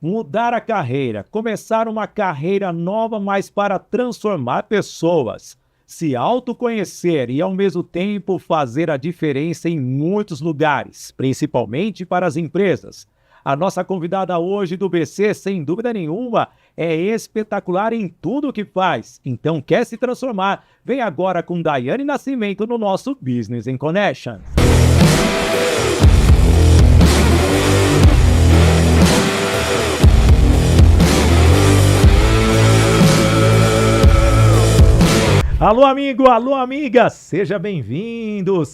Mudar a carreira, começar uma carreira nova, mas para transformar pessoas. Se autoconhecer e, ao mesmo tempo, fazer a diferença em muitos lugares, principalmente para as empresas. A nossa convidada hoje do BC, sem dúvida nenhuma, é espetacular em tudo o que faz. Então, quer se transformar? Vem agora com Daiane Nascimento no nosso Business in Connection. Alô, amigo, alô, amiga, seja bem-vindo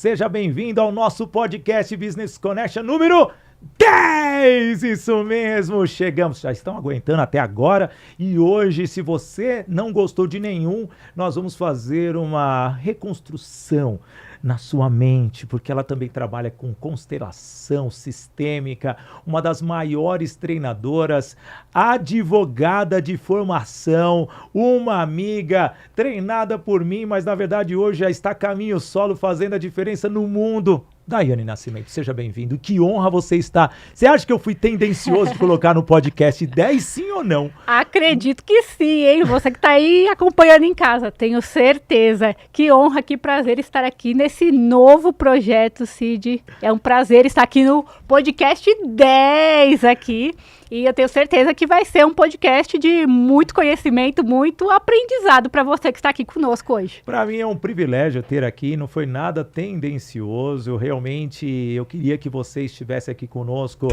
ao nosso podcast Business Connection número 10, isso mesmo, chegamos, já estão aguentando até agora e hoje, se você não gostou de nenhum, nós vamos fazer uma reconstrução na sua mente, porque ela também trabalha com constelação sistêmica, uma das maiores treinadoras, advogada de formação, uma amiga treinada por mim, mas na verdade hoje já está caminho solo fazendo a diferença no mundo. Daiane Nascimento, seja bem-vindo. Que honra você está. Você acha que eu fui tendencioso de colocar no podcast 10, sim ou não? Acredito que sim, hein? Você que está aí acompanhando em casa, tenho certeza. Que honra, que prazer estar aqui nesse novo projeto, Cid. É um prazer estar aqui no podcast 10 aqui. E eu tenho certeza que vai ser um podcast de muito conhecimento, muito aprendizado para você que está aqui conosco hoje. Para mim é um privilégio ter aqui, não foi nada tendencioso, realmente eu queria que você estivesse aqui conosco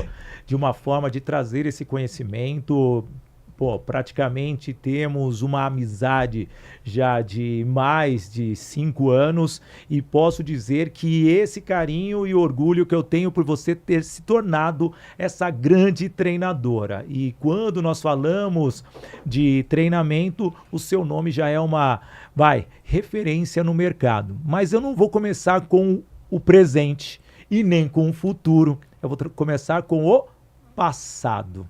de uma forma de trazer esse conhecimento. Pô, praticamente temos uma amizade já de mais de 5 anos e posso dizer que esse carinho e orgulho que eu tenho por você ter se tornado essa grande treinadora. E quando nós falamos de treinamento, o seu nome já é uma, referência no mercado. Mas eu não vou começar com o presente e nem com o futuro. Eu vou começar com o passado.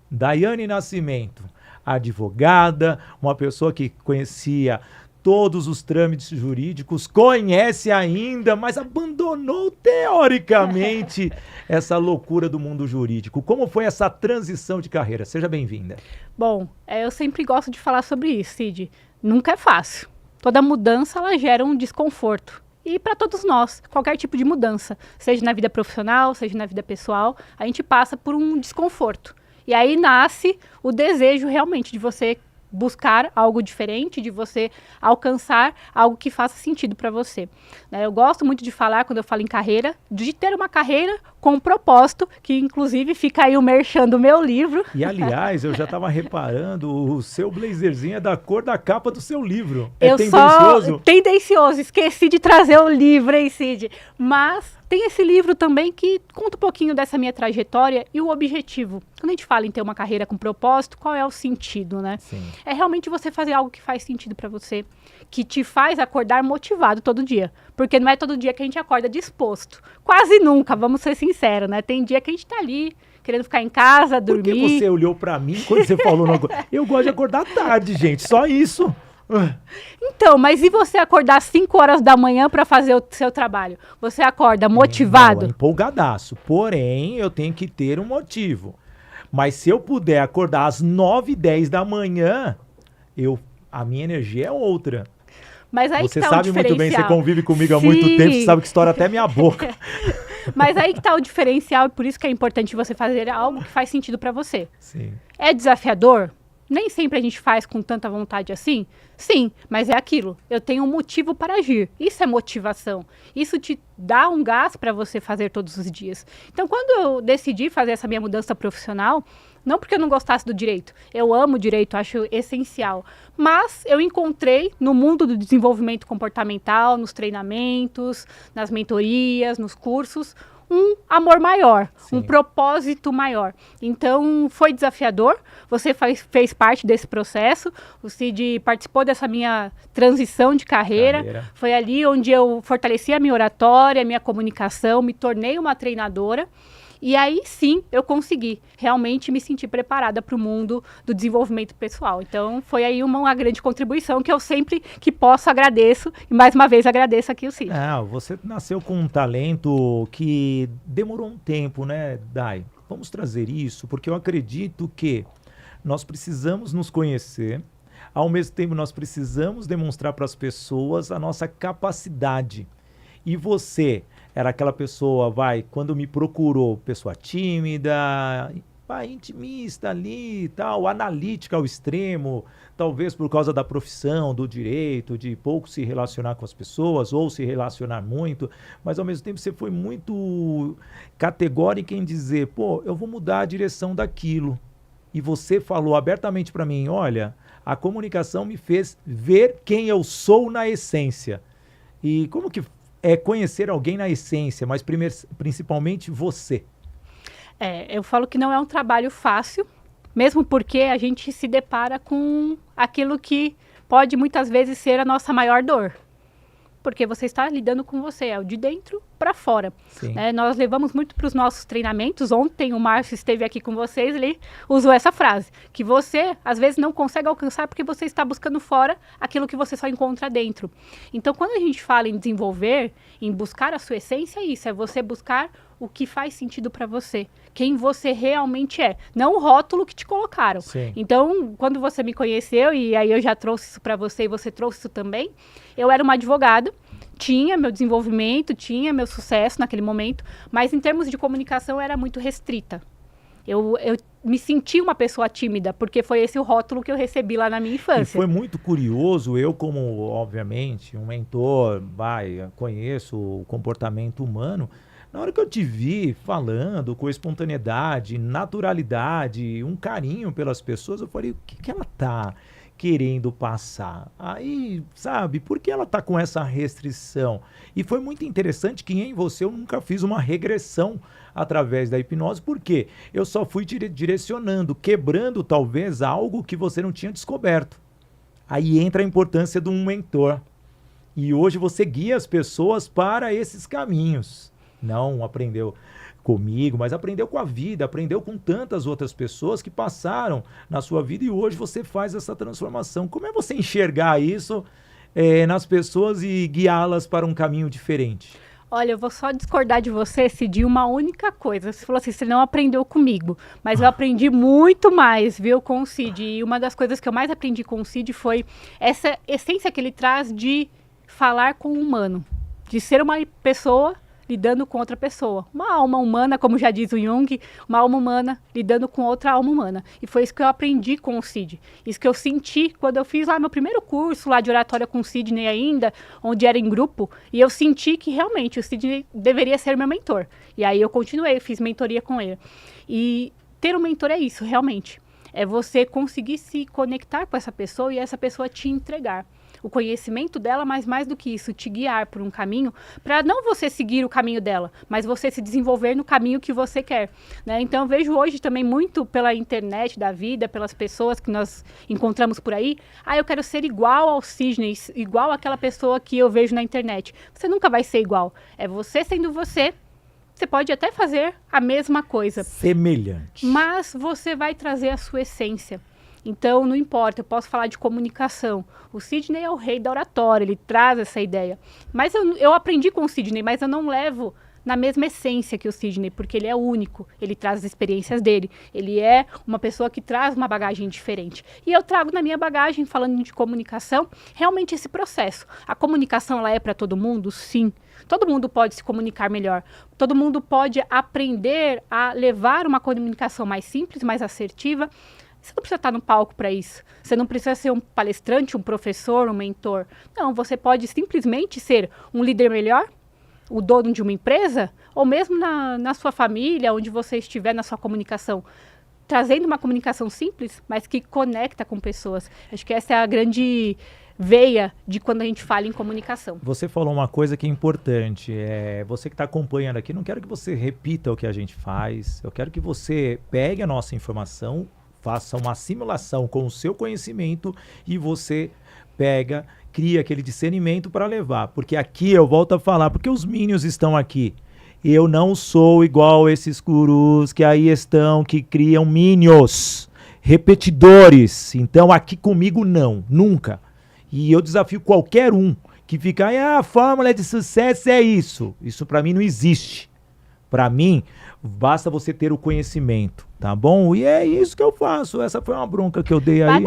Daiane Nascimento, advogada, uma pessoa que conhecia todos os trâmites jurídicos, conhece ainda, mas abandonou teoricamente essa loucura do mundo jurídico. Como foi essa transição de carreira? Seja bem-vinda. Bom, eu sempre gosto de falar sobre isso, Cid. Nunca é fácil. Toda mudança, ela gera um desconforto. E para todos nós, qualquer tipo de mudança, seja na vida profissional, seja na vida pessoal, a gente passa por um desconforto. E aí nasce o desejo realmente de você buscar algo diferente, de você alcançar algo que faça sentido para você. Eu gosto muito de falar, quando eu falo em carreira, de ter uma carreira com um propósito, que inclusive fica aí o merchan do meu livro. E aliás, eu já estava reparando, o seu blazerzinho é da cor da capa do seu livro. É tendencioso? Tendencioso, esqueci de trazer o livro, hein, Cid? Mas tem esse livro também que conta um pouquinho dessa minha trajetória e o objetivo. Quando a gente fala em ter uma carreira com propósito, qual é o sentido, né? Sim. É realmente você fazer algo que faz sentido para você, que te faz acordar motivado todo dia. Porque não é todo dia que a gente acorda disposto. Quase nunca, vamos ser sinceros, né? Tem dia que a gente tá ali querendo ficar em casa, dormir. Por que você olhou para mim quando você falou? Eu gosto de acordar tarde, gente, só isso. Então, mas e você acordar às 5 horas da manhã para fazer o seu trabalho? Você acorda motivado? Não, empolgadaço. Porém, eu tenho que ter um motivo. Mas se eu puder acordar às 9, 10 da manhã, a minha energia é outra. Mas aí você que tá sabe o muito bem, você convive comigo há Sim. muito tempo, você sabe que estoura até minha boca. Mas aí que tá o diferencial e por isso que é importante você fazer algo que faz sentido para você. Sim. É desafiador? Nem sempre a gente faz com tanta vontade assim? Sim, mas é aquilo. Eu tenho um motivo para agir. Isso é motivação. Isso te dá um gás para você fazer todos os dias. Então, quando eu decidi fazer essa minha mudança profissional, não porque eu não gostasse do direito. Eu amo o direito, acho essencial. Mas eu encontrei no mundo do desenvolvimento comportamental, nos treinamentos, nas mentorias, nos cursos, um amor maior, Sim. um propósito maior. Então, foi desafiador. Você fez parte desse processo. O Cid participou dessa minha transição de carreira. Foi ali onde eu fortaleci a minha oratória, a minha comunicação, me tornei uma treinadora. E aí sim eu consegui realmente me sentir preparada para o mundo do desenvolvimento pessoal. Então foi aí uma grande contribuição que eu sempre que posso agradeço. E mais uma vez agradeço aqui o Cid. Você nasceu com um talento que demorou um tempo, né, Dai? vamos trazer isso, porque eu acredito que nós precisamos nos conhecer, ao mesmo tempo nós precisamos demonstrar para as pessoas a nossa capacidade. E você era aquela pessoa, quando me procurou, pessoa tímida, intimista ali e tal, analítica ao extremo, talvez por causa da profissão, do direito, de pouco se relacionar com as pessoas ou se relacionar muito, mas ao mesmo tempo você foi muito categórica em dizer, eu vou mudar a direção daquilo. E você falou abertamente para mim, olha, a comunicação me fez ver quem eu sou na essência. E como que é conhecer alguém na essência, mas principalmente você? Eu falo que não é um trabalho fácil, mesmo porque a gente se depara com aquilo que pode muitas vezes ser a nossa maior dor. Porque você está lidando com você, é o de dentro para fora. Nós levamos muito para os nossos treinamentos. Ontem o Márcio esteve aqui com vocês, ele usou essa frase, que você às vezes não consegue alcançar porque você está buscando fora aquilo que você só encontra dentro. Então quando a gente fala em desenvolver, em buscar a sua essência, é isso, é você buscar o que faz sentido para você, quem você realmente é, não o rótulo que te colocaram. Sim. Então, quando você me conheceu, e aí eu já trouxe isso para você e você trouxe isso também, eu era uma advogada, tinha meu desenvolvimento, tinha meu sucesso naquele momento, mas em termos de comunicação era muito restrita. Eu me senti uma pessoa tímida, porque foi esse o rótulo que eu recebi lá na minha infância. E foi muito curioso, eu como, obviamente, um mentor, conheço o comportamento humano. Na hora que eu te vi falando com espontaneidade, naturalidade, um carinho pelas pessoas, eu falei, o que ela tá querendo passar? Aí, sabe, por que ela tá com essa restrição? E foi muito interessante que em você eu nunca fiz uma regressão através da hipnose, porque eu só fui direcionando, quebrando talvez algo que você não tinha descoberto. Aí entra a importância de um mentor. E hoje você guia as pessoas para esses caminhos. Não aprendeu comigo, mas aprendeu com a vida, aprendeu com tantas outras pessoas que passaram na sua vida e hoje você faz essa transformação. Como é você enxergar isso nas pessoas e guiá-las para um caminho diferente? Olha, eu vou só discordar de você, Cid, uma única coisa. Você falou assim, você não aprendeu comigo, mas eu aprendi muito mais, viu, com o Cid. E uma das coisas que eu mais aprendi com o Cid foi essa essência que ele traz de falar com o humano, de ser uma pessoa lidando com outra pessoa. Uma alma humana, como já diz o Jung, uma alma humana lidando com outra alma humana. E foi isso que eu aprendi com o Cid. Isso que eu senti quando eu fiz lá meu primeiro curso lá de oratória com o Sidney ainda, onde era em grupo, e eu senti que realmente o Sidney deveria ser meu mentor. E aí eu continuei, fiz mentoria com ele. E ter um mentor é isso, realmente. É você conseguir se conectar com essa pessoa e essa pessoa te entregar o conhecimento dela, mas mais do que isso, te guiar por um caminho, para não você seguir o caminho dela, mas você se desenvolver no caminho que você quer, né? Então eu vejo hoje também muito pela internet da vida, pelas pessoas que nós encontramos por aí, eu quero ser igual ao Sidney, igual àquela pessoa que eu vejo na internet. Você nunca vai ser igual, é você sendo você. Você pode até fazer a mesma coisa. Semelhante. Mas você vai trazer a sua essência. Então, não importa, eu posso falar de comunicação. O Sidney é o rei da oratória, ele traz essa ideia. Mas eu aprendi com o Sidney, mas eu não levo na mesma essência que o Sidney, porque ele é único, ele traz as experiências dele, ele é uma pessoa que traz uma bagagem diferente. E eu trago na minha bagagem, falando de comunicação, realmente esse processo. A comunicação, ela é para todo mundo? Sim. Todo mundo pode se comunicar melhor. Todo mundo pode aprender a levar uma comunicação mais simples, mais assertiva. Você não precisa estar no palco para isso. Você não precisa ser um palestrante, um professor, um mentor. Não, você pode simplesmente ser um líder melhor, o dono de uma empresa, ou mesmo na sua família, onde você estiver na sua comunicação. Trazendo uma comunicação simples, mas que conecta com pessoas. Acho que essa é a grande veia de quando a gente fala em comunicação. Você falou uma coisa que é importante. Você que está acompanhando aqui, não quero que você repita o que a gente faz. Eu quero que você pegue a nossa informação, faça uma simulação com o seu conhecimento e você cria aquele discernimento para levar. Porque aqui eu volto a falar, porque os Minions estão aqui. Eu não sou igual esses gurus que aí estão, que criam Minions, repetidores. Então aqui comigo não, nunca. E eu desafio qualquer um que fica, a fórmula de sucesso é isso. Isso para mim não existe. Para mim, basta você ter o conhecimento, tá bom? E é isso que eu faço. Essa foi uma bronca que eu dei aí.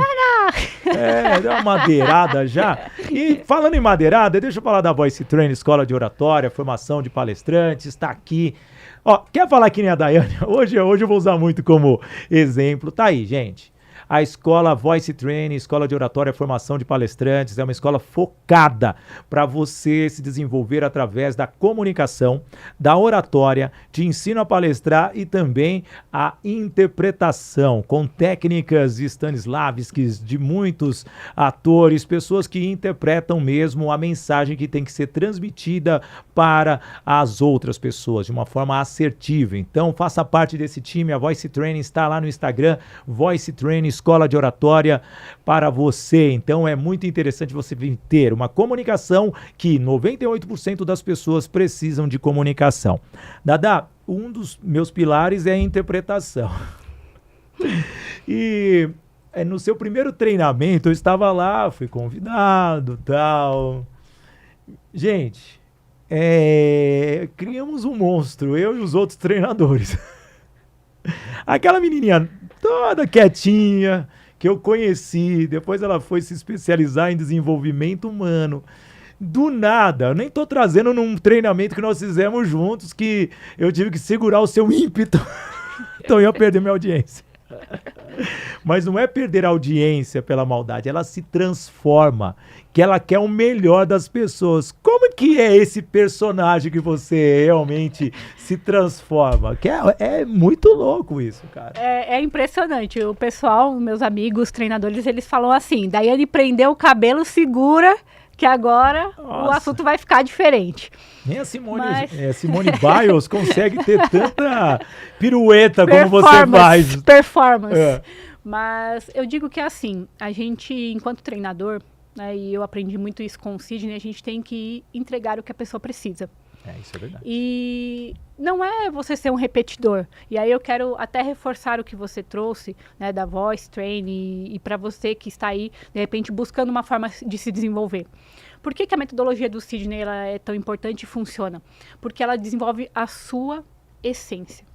Deu uma madeirada já. E falando em madeirada, deixa eu falar da Voice Train, Escola de Oratória, formação de palestrantes, está aqui. Ó, quer falar que nem a Daiane? Hoje eu vou usar muito como exemplo. Tá aí, gente. A escola Voice Training, Escola de Oratória, Formação de Palestrantes, é uma escola focada para você se desenvolver através da comunicação, da oratória, de ensino a palestrar e também a interpretação, com técnicas Stanislavskis de muitos atores, pessoas que interpretam mesmo a mensagem que tem que ser transmitida para as outras pessoas de uma forma assertiva. Então, faça parte desse time. A Voice Training está lá no Instagram, Voice Training, Escola de Oratória para você. Então é muito interessante você ter uma comunicação que 98% das pessoas precisam de comunicação. Dada, um dos meus pilares é a interpretação. E no seu primeiro treinamento eu estava lá, fui convidado, tal. Gente, criamos um monstro, eu e os outros treinadores. Aquela menininha toda quietinha, que eu conheci, depois ela foi se especializar em desenvolvimento humano. Do nada, eu nem tô trazendo num treinamento que nós fizemos juntos, que eu tive que segurar o seu ímpeto, então eu ia perder minha audiência. Mas não é perder a audiência pela maldade, ela se transforma, que ela quer o melhor das pessoas. Como que é esse personagem que você realmente se transforma? Que é muito louco isso, cara. É impressionante. O pessoal, meus amigos, treinadores, eles falam assim, Daiane prendeu o cabelo, segura, que agora o assunto vai ficar diferente. Nem a Simone Biles consegue ter tanta pirueta como você faz. Performance. Mas eu digo que é assim, a gente, enquanto treinador, né, e eu aprendi muito isso com o Sidney, a gente tem que entregar o que a pessoa precisa. Isso é verdade. E não é você ser um repetidor. E aí eu quero até reforçar o que você trouxe, né, da Voice Training e para você que está aí, de repente, buscando uma forma de se desenvolver. Por que a metodologia do Sidney ela é tão importante e funciona? Porque ela desenvolve a sua essência.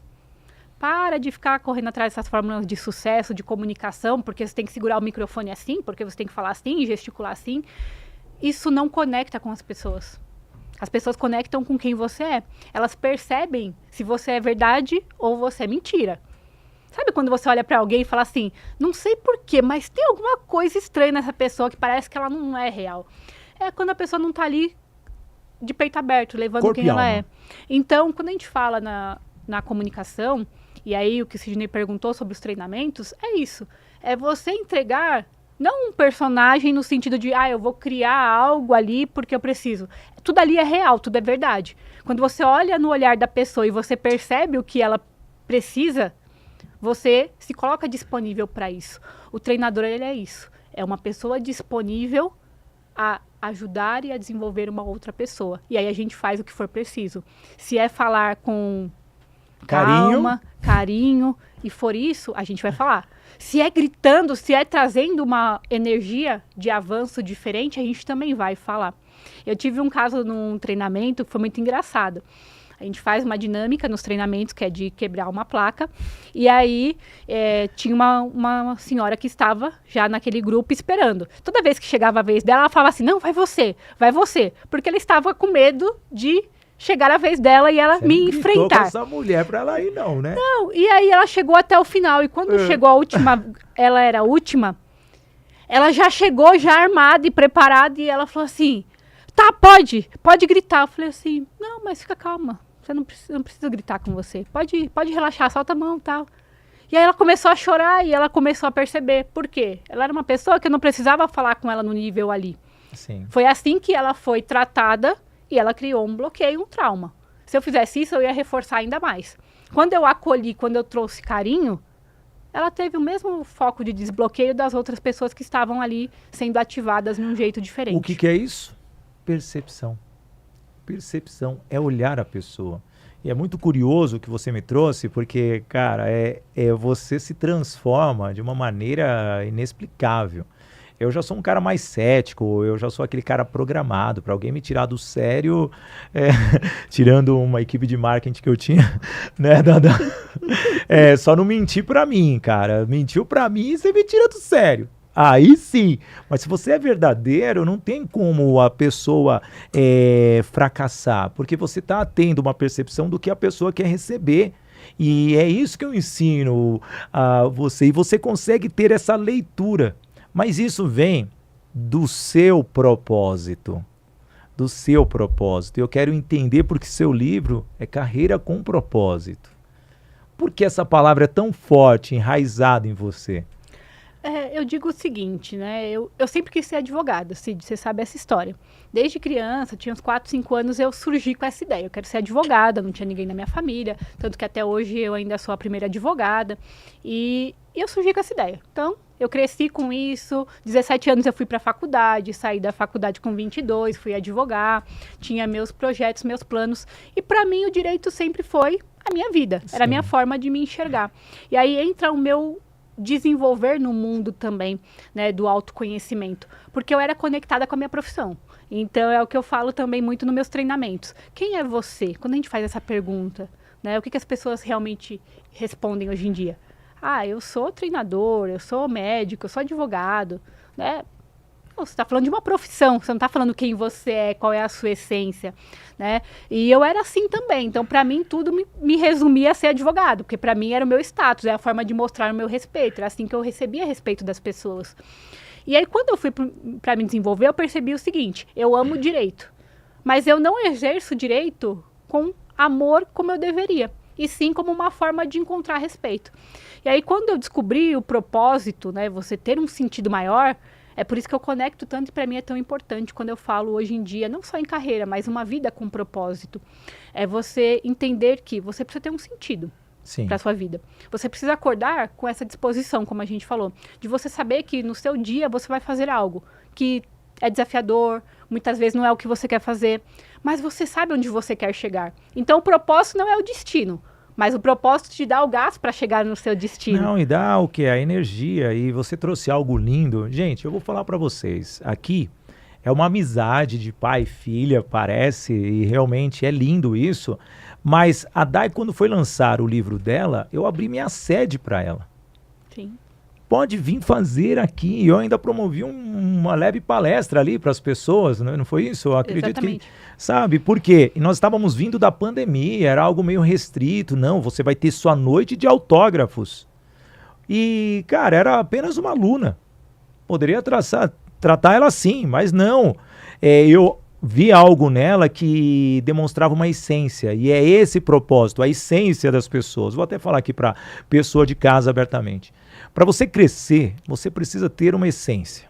Para de ficar correndo atrás dessas fórmulas de sucesso, de comunicação, porque você tem que segurar o microfone assim, porque você tem que falar assim, gesticular assim. Isso não conecta com as pessoas. As pessoas conectam com quem você é. Elas percebem se você é verdade ou você é mentira. Sabe quando você olha pra alguém e fala assim, não sei porquê, mas tem alguma coisa estranha nessa pessoa que parece que ela não é real. É quando a pessoa não tá ali de peito aberto, levando corpo quem ela é. Então, quando a gente fala na comunicação, e aí o que o Sidney perguntou sobre os treinamentos, é isso. É você entregar, não um personagem no sentido de, eu vou criar algo ali porque eu preciso. Tudo ali é real, tudo é verdade. Quando você olha no olhar da pessoa e você percebe o que ela precisa, você se coloca disponível para isso. O treinador, ele é isso. É uma pessoa disponível a ajudar e a desenvolver uma outra pessoa. E aí a gente faz o que for preciso. Se é falar com calma, carinho, e for isso, a gente vai falar. Se é gritando, se é trazendo uma energia de avanço diferente, a gente também vai falar. Eu tive um caso num treinamento que foi muito engraçado. A gente faz uma dinâmica nos treinamentos, que é de quebrar uma placa. E aí, tinha uma senhora que estava já naquele grupo esperando. Toda vez que chegava a vez dela, ela falava assim, não, vai você. Porque ela estava com medo de chegar a vez dela e ela me enfrentar. Com essa mulher pra ela ir, não, né? Não, e aí ela chegou até o final. E quando chegou a última, ela era a última, ela já chegou já armada e preparada. E ela falou assim, tá, pode gritar. Eu falei assim, não, mas fica calma. Você não precisa gritar com você. Pode relaxar, solta a mão e tal. E aí ela começou a chorar e ela começou a perceber. Por quê? Ela era uma pessoa que eu não precisava falar com ela no nível ali. Sim. Foi assim que ela foi tratada e ela criou um bloqueio, um trauma. Se eu fizesse isso, eu ia reforçar ainda mais. Quando eu acolhi, quando eu trouxe carinho, ela teve o mesmo foco de desbloqueio das outras pessoas que estavam ali sendo ativadas de um jeito diferente. O que é isso? Percepção. Percepção é olhar a pessoa. E é muito curioso o que você me trouxe, porque, cara, você se transforma de uma maneira inexplicável. eu já sou um cara mais cético, eu já sou aquele cara programado. Para alguém me tirar do sério, tirando uma equipe de marketing que eu tinha, né? Só não mentir para mim, cara. Mentiu para mim e você me tira do sério. Aí sim, mas se você é verdadeiro, não tem como a pessoa fracassar, porque você está tendo uma percepção do que a pessoa quer receber. E é isso que eu ensino a você, e você consegue ter essa leitura, mas isso vem do seu propósito, do seu propósito. Eu quero entender porque seu livro é Carreira com Propósito. Por que essa palavra é tão forte, enraizada em você? Eu digo o seguinte, né? Eu sempre quis ser advogada, Cid, você sabe essa história. Desde criança, tinha uns 4, 5 anos, eu surgi com essa ideia. Eu quero ser advogada, não tinha ninguém na minha família, tanto que até hoje eu ainda sou a primeira advogada. E eu surgi com essa ideia. Então, eu cresci com isso. 17 anos eu fui para a faculdade, saí da faculdade com 22, fui advogar, tinha meus projetos, meus planos. E para mim o direito sempre foi a minha vida, era a minha forma de me enxergar. E aí entra o meu desenvolver no mundo também, né, do autoconhecimento, porque eu era conectada com a minha profissão. Então é o que eu falo também muito nos meus treinamentos. Quem é você? Quando a gente faz essa pergunta, né, o que as pessoas realmente respondem hoje em dia? Eu sou treinador, eu sou médico, eu sou advogado, né? Você está falando de uma profissão, você não está falando quem você é, qual é a sua essência, né? E eu era assim também, então para mim tudo me resumia a ser advogado, porque para mim era o meu status, é a forma de mostrar o meu respeito, era assim que eu recebia respeito das pessoas. E aí quando eu fui para me desenvolver, eu percebi o seguinte, eu amo direito, mas eu não exerço direito com amor como eu deveria, e sim como uma forma de encontrar respeito. E aí quando eu descobri o propósito, né, você ter um sentido maior, é por isso que eu conecto tanto e para mim é tão importante quando eu falo hoje em dia, não só em carreira, mas uma vida com propósito. É você entender que você precisa ter um sentido para a sua vida. Você precisa acordar com essa disposição, como a gente falou, de você saber que no seu dia você vai fazer algo que é desafiador, muitas vezes não é o que você quer fazer, mas você sabe onde você quer chegar. Então o propósito não é o destino, mas o propósito te dá o gás para chegar no seu destino. Não, e dá o quê? A energia. E você trouxe algo lindo. Gente, eu vou falar para vocês. Aqui é uma amizade de pai e filha, parece, e realmente é lindo isso. Mas a Dai, quando foi lançar o livro dela, eu abri minha sede para ela. Sim. Pode vir fazer aqui. Eu ainda promovi uma leve palestra ali para as pessoas, né? Não foi isso? Eu acredito Exatamente. que, sabe, por quê? E nós estávamos vindo da pandemia, era algo meio restrito. Não, você vai ter sua noite de autógrafos. E, cara, era apenas uma aluna. Poderia tratar ela assim, mas não. Eu vi algo nela que demonstrava uma essência, e é esse propósito, a essência das pessoas. Vou até falar aqui para pessoa de casa abertamente. Para você crescer, você precisa ter uma essência.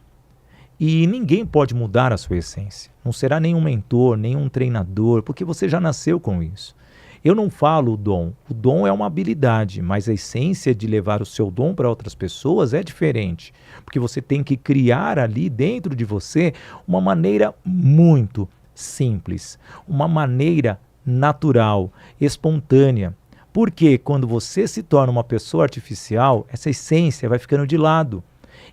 E ninguém pode mudar a sua essência. Não será nenhum mentor, nenhum treinador, porque você já nasceu com isso. Eu não falo o dom. O dom é uma habilidade, mas a essência de levar o seu dom para outras pessoas é diferente. Porque você tem que criar ali dentro de você uma maneira muito simples, uma maneira natural, espontânea. Porque quando você se torna uma pessoa artificial, essa essência vai ficando de lado.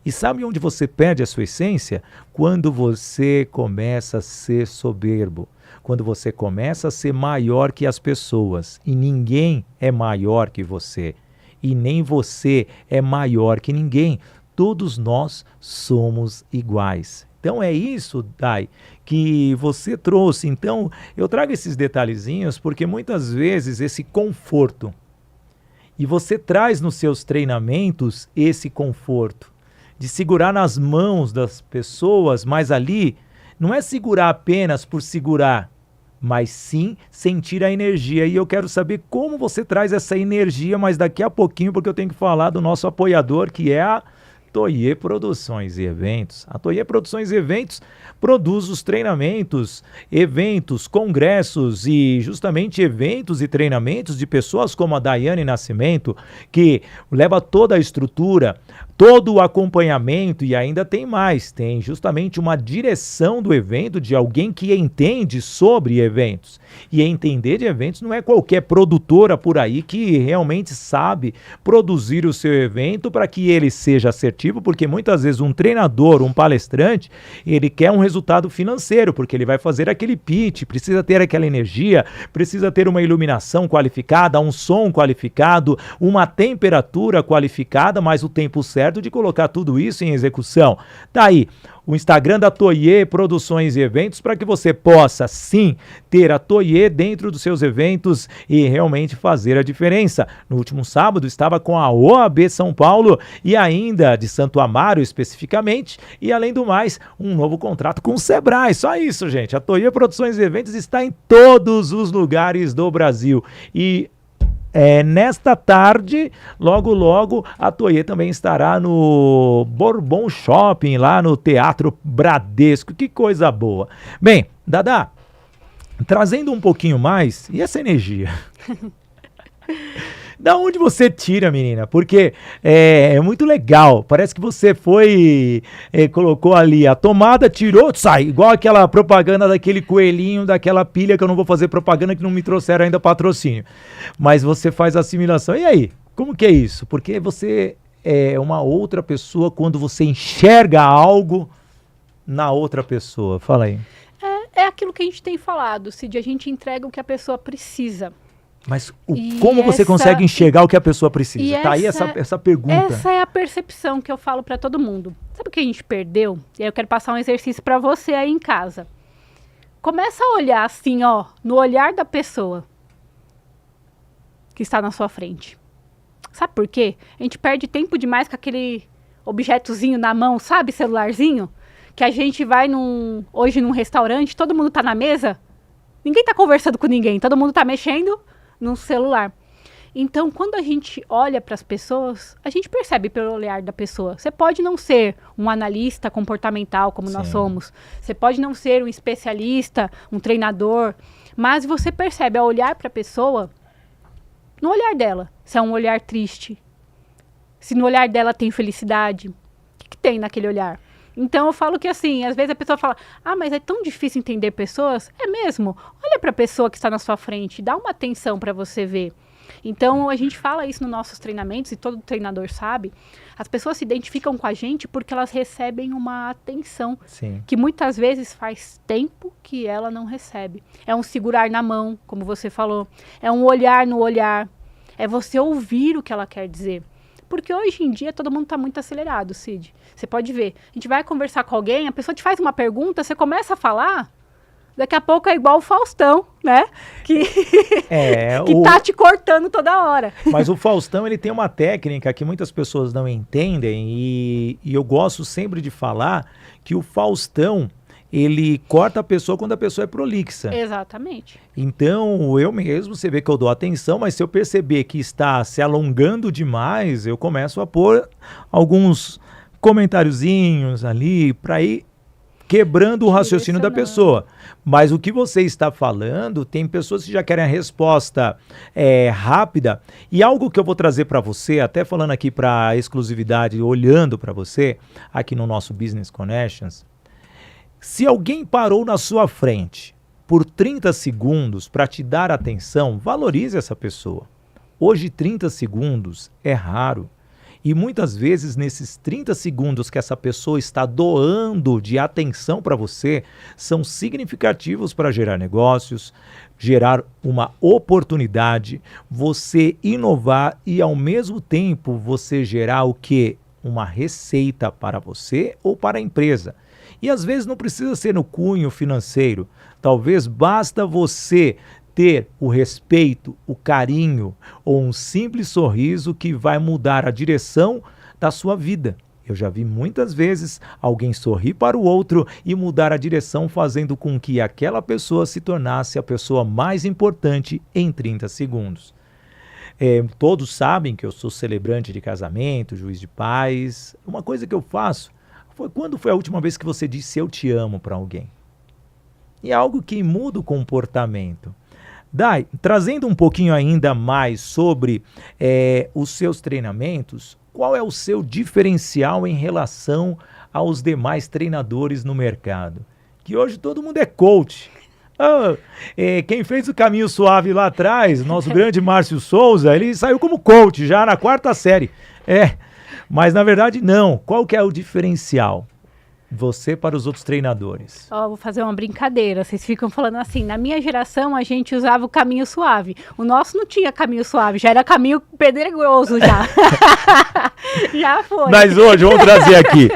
E sabe onde você perde a sua essência? Quando você começa a ser soberbo. Quando você começa a ser maior que as pessoas. E ninguém é maior que você. E nem você é maior que ninguém. Todos nós somos iguais. Então é isso, Dai, que você trouxe. Então eu trago esses detalhezinhos porque muitas vezes esse conforto, e você traz nos seus treinamentos esse conforto, de segurar nas mãos das pessoas, mas ali não é segurar apenas por segurar, mas sim sentir a energia. E eu quero saber como você traz essa energia, mas daqui a pouquinho, porque eu tenho que falar do nosso apoiador, que é a Toye Produções e Eventos. A Toye Produções e Eventos produz os treinamentos, eventos, congressos e justamente eventos e treinamentos de pessoas como a Daiane Nascimento, que leva toda a estrutura, todo o acompanhamento, e ainda tem mais, tem justamente uma direção do evento de alguém que entende sobre eventos. E entender de eventos não é qualquer produtora por aí que realmente sabe produzir o seu evento para que ele seja assertivo, porque muitas vezes um treinador, um palestrante, ele quer um resultado financeiro, porque ele vai fazer aquele pitch, precisa ter aquela energia, precisa ter uma iluminação qualificada, um som qualificado, uma temperatura qualificada, mas o tempo certo de colocar tudo isso em execução. Tá aí o Instagram da Toye Produções e Eventos para que você possa sim ter a Toye dentro dos seus eventos e realmente fazer a diferença. No último sábado estava com a OAB São Paulo e ainda de Santo Amaro especificamente, e além do mais, um novo contrato com o Sebrae. Só isso, gente. A Toye Produções e Eventos está em todos os lugares do Brasil. E nesta tarde, logo, a Toye também estará no Bourbon Shopping, lá no Teatro Bradesco. Que coisa boa. Bem, Dada, trazendo um pouquinho mais, e essa energia? Da onde você tira, menina? Porque é muito legal. Parece que você foi, colocou ali a tomada, tirou, sai. Igual aquela propaganda daquele coelhinho, daquela pilha que eu não vou fazer propaganda, que não me trouxeram ainda patrocínio. Mas você faz a assimilação. E aí? Como que é isso? Porque você é uma outra pessoa quando você enxerga algo na outra pessoa. Fala aí. É aquilo que a gente tem falado, Cid. A gente entrega o que a pessoa precisa. Mas como você consegue enxergar o que a pessoa precisa? Tá aí essa pergunta. Essa é a percepção que eu falo para todo mundo. Sabe o que a gente perdeu? E aí eu quero passar um exercício para você aí em casa. Começa a olhar assim, ó, no olhar da pessoa que está na sua frente. Sabe por quê? A gente perde tempo demais com aquele objetozinho na mão, sabe? Celularzinho. Que a gente vai hoje num restaurante, todo mundo tá na mesa, ninguém tá conversando com ninguém, todo mundo tá mexendo no celular. Então, quando a gente olha para as pessoas, a gente percebe pelo olhar da pessoa. Você pode não ser um analista comportamental como nós somos. Você pode não ser um especialista, um treinador. Mas você percebe ao olhar para a pessoa, no olhar dela, se é um olhar triste. Se no olhar dela tem felicidade. O que tem naquele olhar? Então eu falo que assim, às vezes a pessoa fala, mas é tão difícil entender pessoas. É mesmo? Olha para a pessoa que está na sua frente, dá uma atenção para você ver. Então a gente fala isso nos nossos treinamentos e todo treinador sabe. As pessoas se identificam com a gente porque elas recebem uma atenção que muitas vezes faz tempo que ela não recebe. É um segurar na mão, como você falou. É um olhar no olhar. É você ouvir o que ela quer dizer. Porque hoje em dia todo mundo está muito acelerado, Cid. Você pode ver. A gente vai conversar com alguém, a pessoa te faz uma pergunta, você começa a falar, daqui a pouco é igual o Faustão, né? Que tá te cortando toda hora. Mas o Faustão, ele tem uma técnica que muitas pessoas não entendem e eu gosto sempre de falar que o Faustão, ele corta a pessoa quando a pessoa é prolixa. Exatamente. Então, eu mesmo, você vê que eu dou atenção, mas se eu perceber que está se alongando demais, eu começo a pôr alguns comentáriozinhos ali para ir quebrando o raciocínio da pessoa. Mas o que você está falando, tem pessoas que já querem a resposta rápida. E algo que eu vou trazer para você, até falando aqui para exclusividade, olhando para você, aqui no nosso Business Connections, se alguém parou na sua frente por 30 segundos para te dar atenção, valorize essa pessoa. Hoje 30 segundos é raro. E muitas vezes nesses 30 segundos que essa pessoa está doando de atenção para você, são significativos para gerar negócios, gerar uma oportunidade, você inovar e ao mesmo tempo você gerar o quê? Uma receita para você ou para a empresa. E às vezes não precisa ser no cunho financeiro. Talvez basta você ter o respeito, o carinho ou um simples sorriso que vai mudar a direção da sua vida. Eu já vi muitas vezes alguém sorrir para o outro e mudar a direção, fazendo com que aquela pessoa se tornasse a pessoa mais importante em 30 segundos. Todos sabem que eu sou celebrante de casamento, juiz de paz. Uma coisa que eu faço quando foi a última vez que você disse eu te amo para alguém? E é algo que muda o comportamento. Dai, trazendo um pouquinho ainda mais sobre os seus treinamentos, qual é o seu diferencial em relação aos demais treinadores no mercado? Que hoje todo mundo é coach. Quem fez o Caminho Suave lá atrás, nosso grande Márcio Souza, ele saiu como coach já na 4ª série. Mas na verdade não. Qual que é o diferencial? Você para os outros treinadores. Vou fazer uma brincadeira. Vocês ficam falando assim, na minha geração a gente usava o caminho suave. O nosso não tinha caminho suave, já era caminho pedregoso já. Já foi. Mas hoje, vamos trazer aqui.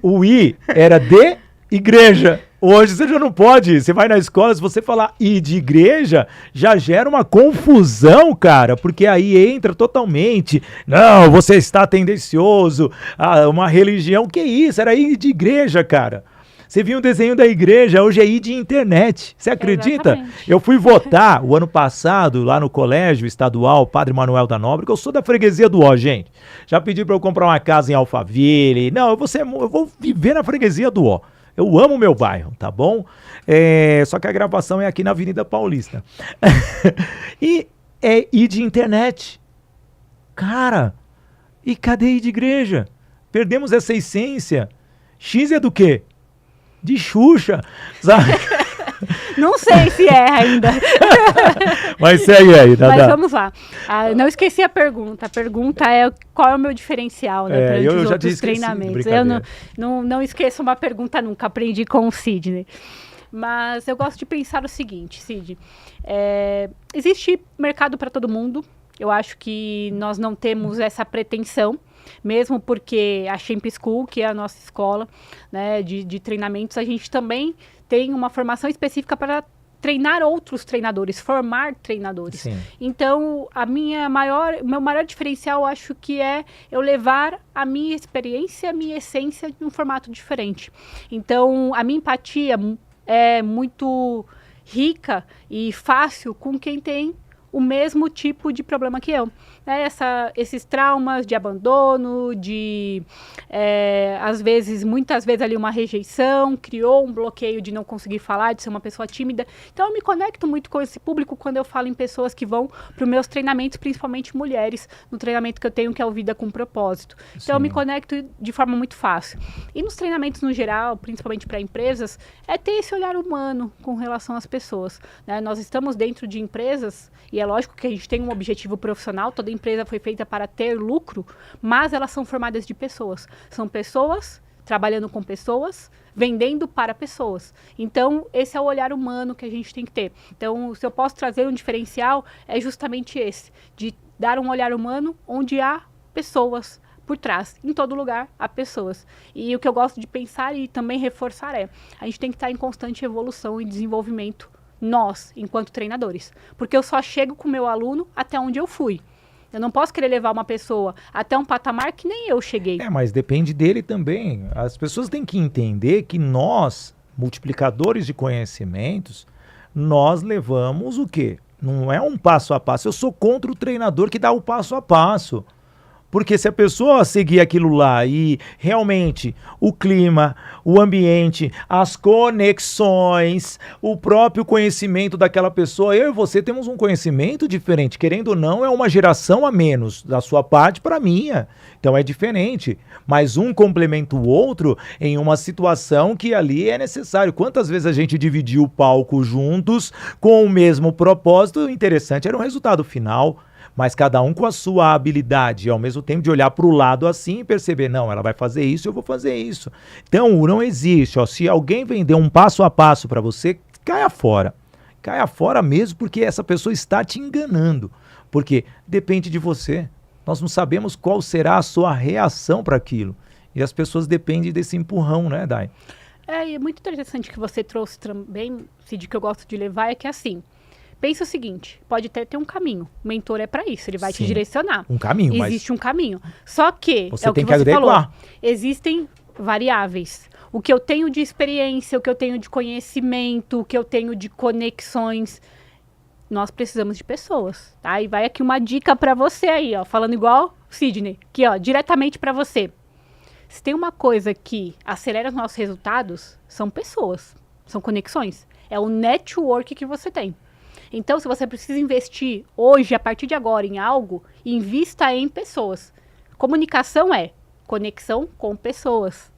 O I era de igreja. Hoje você já não pode, você vai na escola, se você falar I de igreja, já gera uma confusão, cara, porque aí entra totalmente, não, você está tendencioso a uma religião, que isso, era I de igreja, cara. Você viu um desenho da igreja, hoje é I de internet, você acredita? Exatamente. Eu fui votar o ano passado, lá no colégio estadual Padre Manuel da Nóbrega, que eu sou da freguesia do Ó, gente. Já pedi para eu comprar uma casa em Alphaville, não, eu vou viver na freguesia do Ó. Eu amo meu bairro, tá bom? Só que a gravação é aqui na Avenida Paulista. E é I de internet. Cara, e cadê I de igreja? Perdemos essa essência. X é do quê? De Xuxa, sabe? Não sei se é ainda. Mas segue aí, Dada. Mas vamos lá. Não esqueci a pergunta. A pergunta é qual é o meu diferencial, né, perante os outros treinamentos. Eu não esqueço uma pergunta nunca. Aprendi com o Sidney. Mas eu gosto de pensar o seguinte, Sid. Existe mercado para todo mundo. Eu acho que nós não temos essa pretensão, mesmo porque a Champ School, que é a nossa escola, né, de treinamentos, a gente também tem uma formação específica para treinar outros treinadores, formar treinadores. Sim. Então, meu maior diferencial, acho que é eu levar a minha experiência, a minha essência em um formato diferente. Então, a minha empatia é muito rica e fácil com quem tem o mesmo tipo de problema que eu. Esses traumas de abandono, muitas vezes ali uma rejeição, criou um bloqueio de não conseguir falar, de ser uma pessoa tímida. Então eu me conecto muito com esse público quando eu falo em pessoas que vão para os meus treinamentos, principalmente mulheres, no treinamento que eu tenho, que é o Vida com Propósito. Então Sim. Eu me conecto de forma muito fácil. E nos treinamentos no geral, principalmente para empresas, é ter esse olhar humano com relação às pessoas, né? Nós estamos dentro de empresas, e é lógico que a gente tem um objetivo profissional, toda empresa foi feita para ter lucro, mas elas são formadas de pessoas. São pessoas trabalhando com pessoas, vendendo para pessoas. Então, esse é o olhar humano que a gente tem que ter. Então, se eu posso trazer um diferencial, é justamente esse, de dar um olhar humano onde há pessoas por trás. Em todo lugar, há pessoas. E o que eu gosto de pensar e também reforçar a gente tem que estar em constante evolução e desenvolvimento, nós, enquanto treinadores. Porque eu só chego com o meu aluno até onde eu fui. Eu não posso querer levar uma pessoa até um patamar que nem eu cheguei. Mas depende dele também. As pessoas têm que entender que nós, multiplicadores de conhecimentos, nós levamos o quê? Não é um passo a passo. Eu sou contra o treinador que dá o passo a passo. Porque se a pessoa seguir aquilo lá e realmente o clima, o ambiente, as conexões, o próprio conhecimento daquela pessoa, eu e você temos um conhecimento diferente, querendo ou não, é uma geração a menos da sua parte para a minha. Então é diferente, mas um complementa o outro em uma situação que ali é necessário. Quantas vezes a gente dividiu o palco juntos com o mesmo propósito? O interessante era o resultado final. Mas cada um com a sua habilidade, ao mesmo tempo de olhar para o lado assim e perceber, não, ela vai fazer isso, eu vou fazer isso. Então, não existe, se alguém vender um passo a passo para você, caia fora. Caia fora mesmo, porque essa pessoa está te enganando. Porque depende de você. Nós não sabemos qual será a sua reação para aquilo. E as pessoas dependem desse empurrão, né, Dai? E é muito interessante que você trouxe também, Cid, que eu gosto de levar, é que assim, pensa o seguinte, pode ter um caminho. O mentor é para isso, ele vai te direcionar. Um caminho, Existe um caminho. Só que, você é o tem que você adequar. Falou, existem variáveis. O que eu tenho de experiência, o que eu tenho de conhecimento, o que eu tenho de conexões. Nós precisamos de pessoas, tá? E vai aqui uma dica para você aí, ó, falando igual Sidney, aqui, ó, diretamente para você. Se tem uma coisa que acelera os nossos resultados, são pessoas, são conexões. É o network que você tem. Então, se você precisa investir hoje, a partir de agora, em algo, invista em pessoas. Comunicação é conexão com pessoas.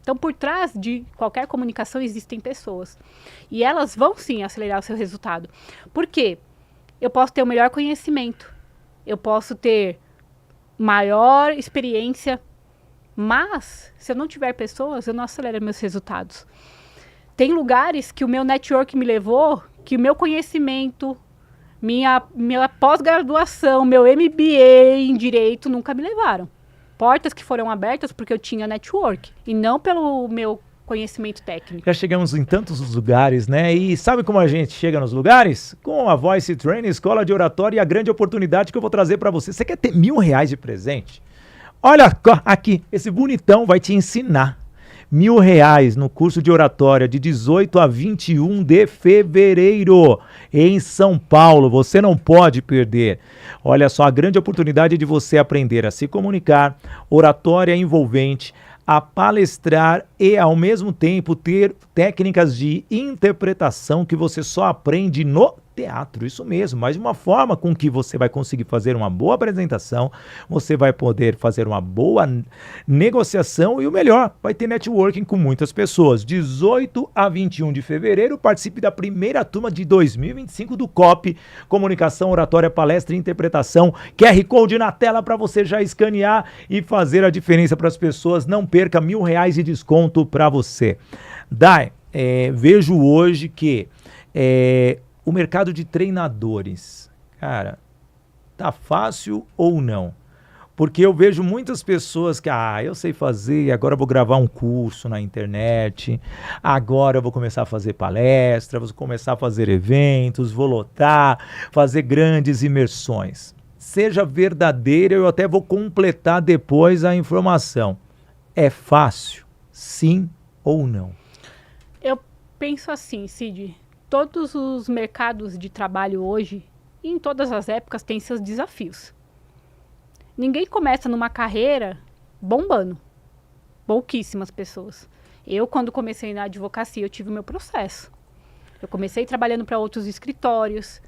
Então, por trás de qualquer comunicação existem pessoas. E elas vão, sim, acelerar o seu resultado. Por quê? Eu posso ter o melhor conhecimento. Eu posso ter maior experiência. Mas, se eu não tiver pessoas, eu não acelero meus resultados. Tem lugares que o meu network me levou, que o meu conhecimento, minha pós-graduação, meu MBA em Direito nunca me levaram. Portas que foram abertas porque eu tinha network e não pelo meu conhecimento técnico. Já chegamos em tantos lugares, né? E sabe como a gente chega nos lugares? Com a Voice Training, escola de oratória e a grande oportunidade que eu vou trazer para você. Você quer ter R$1.000 de presente? Olha aqui, esse bonitão vai te ensinar. R$1.000 no curso de oratória de 18 a 21 de fevereiro em São Paulo. Você não pode perder. Olha só, a grande oportunidade de você aprender a se comunicar, oratória envolvente, a palestrar e, ao mesmo tempo, ter técnicas de interpretação que você só aprende no teatro, isso mesmo, mas de uma forma com que você vai conseguir fazer uma boa apresentação, você vai poder fazer uma boa negociação e o melhor, vai ter networking com muitas pessoas. 18 a 21 de fevereiro, participe da primeira turma de 2025 do COP, Comunicação, Oratória, Palestra e Interpretação. QR Code na tela para você já escanear e fazer a diferença para as pessoas. Não perca R$1.000 de desconto para você. Dai, vejo hoje que o mercado de treinadores, cara, tá fácil ou não? Porque eu vejo muitas pessoas que, eu sei fazer, agora eu vou gravar um curso na internet, agora eu vou começar a fazer palestra, vou começar a fazer eventos, vou lotar, fazer grandes imersões. Seja verdadeira, eu até vou completar depois a informação. É fácil, sim ou não? Eu penso assim, Cid. Todos os mercados de trabalho hoje, em todas as épocas, têm seus desafios. Ninguém começa numa carreira bombando. Pouquíssimas pessoas. Eu, quando comecei na advocacia, eu tive o meu processo. Eu comecei trabalhando para outros escritórios.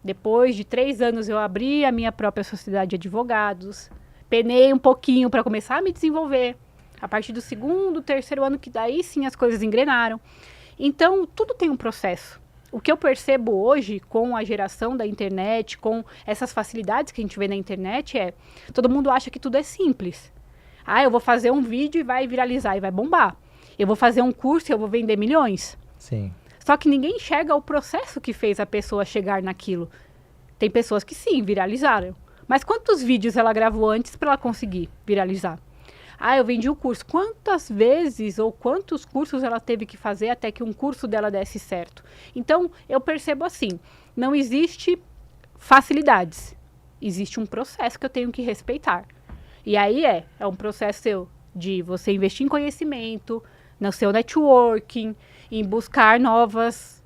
Depois de 3 anos, eu abri a minha própria sociedade de advogados. Penei um pouquinho para começar a me desenvolver. A partir do 2º, 3º ano, que daí sim as coisas engrenaram. Então, tudo tem um processo. O que eu percebo hoje com a geração da internet, com essas facilidades que a gente vê na internet todo mundo acha que tudo é simples. Eu vou fazer um vídeo e vai viralizar e vai bombar. Eu vou fazer um curso e eu vou vender milhões. Sim. Só que ninguém enxerga o processo que fez a pessoa chegar naquilo. Tem pessoas que sim, viralizaram. Mas quantos vídeos ela gravou antes para ela conseguir viralizar? Eu vendi o curso. Quantas vezes ou quantos cursos ela teve que fazer até que um curso dela desse certo? Então, eu percebo assim, não existe facilidades. Existe um processo que eu tenho que respeitar. E aí é um processo de você investir em conhecimento, no seu networking, em buscar novas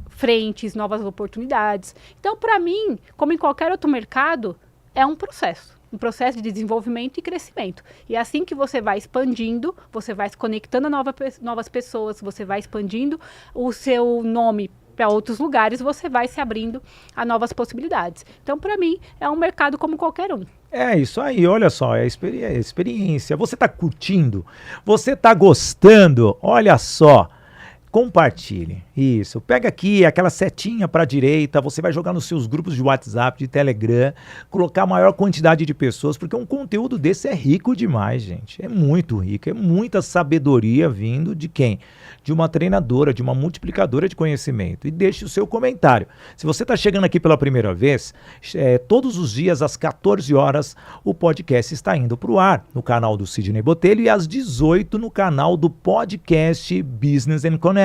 frentes, novas oportunidades. Então, para mim, como em qualquer outro mercado, é um processo de desenvolvimento e crescimento. E assim que você vai expandindo, você vai se conectando a novas pessoas, você vai expandindo o seu nome para outros lugares, você vai se abrindo a novas possibilidades. Então, para mim, é um mercado como qualquer um. É isso aí, olha só, é experiência. Você está curtindo? Você está gostando? Olha só. Compartilhe, isso, pega aqui aquela setinha para a direita, você vai jogar nos seus grupos de WhatsApp, de Telegram, colocar a maior quantidade de pessoas, porque um conteúdo desse é rico demais, gente, é muito rico, é muita sabedoria vindo de quem? De uma treinadora, de uma multiplicadora de conhecimento. E deixe o seu comentário. Se você está chegando aqui pela primeira vez, todos os dias às 14 horas o podcast está indo para o ar no canal do Sidney Botelho e às 18 no canal do podcast Business and Connections.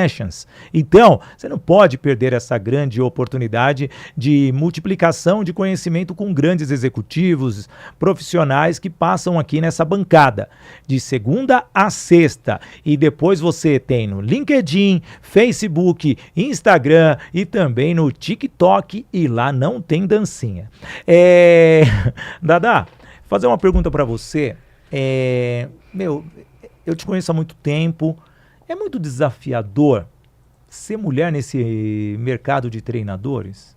Então, você não pode perder essa grande oportunidade de multiplicação de conhecimento com grandes executivos, profissionais que passam aqui nessa bancada, de segunda a sexta. E depois você tem no LinkedIn, Facebook, Instagram e também no TikTok, e lá não tem dancinha. Dada, fazer uma pergunta para você. Eu te conheço há muito tempo. É muito desafiador ser mulher nesse mercado de treinadores?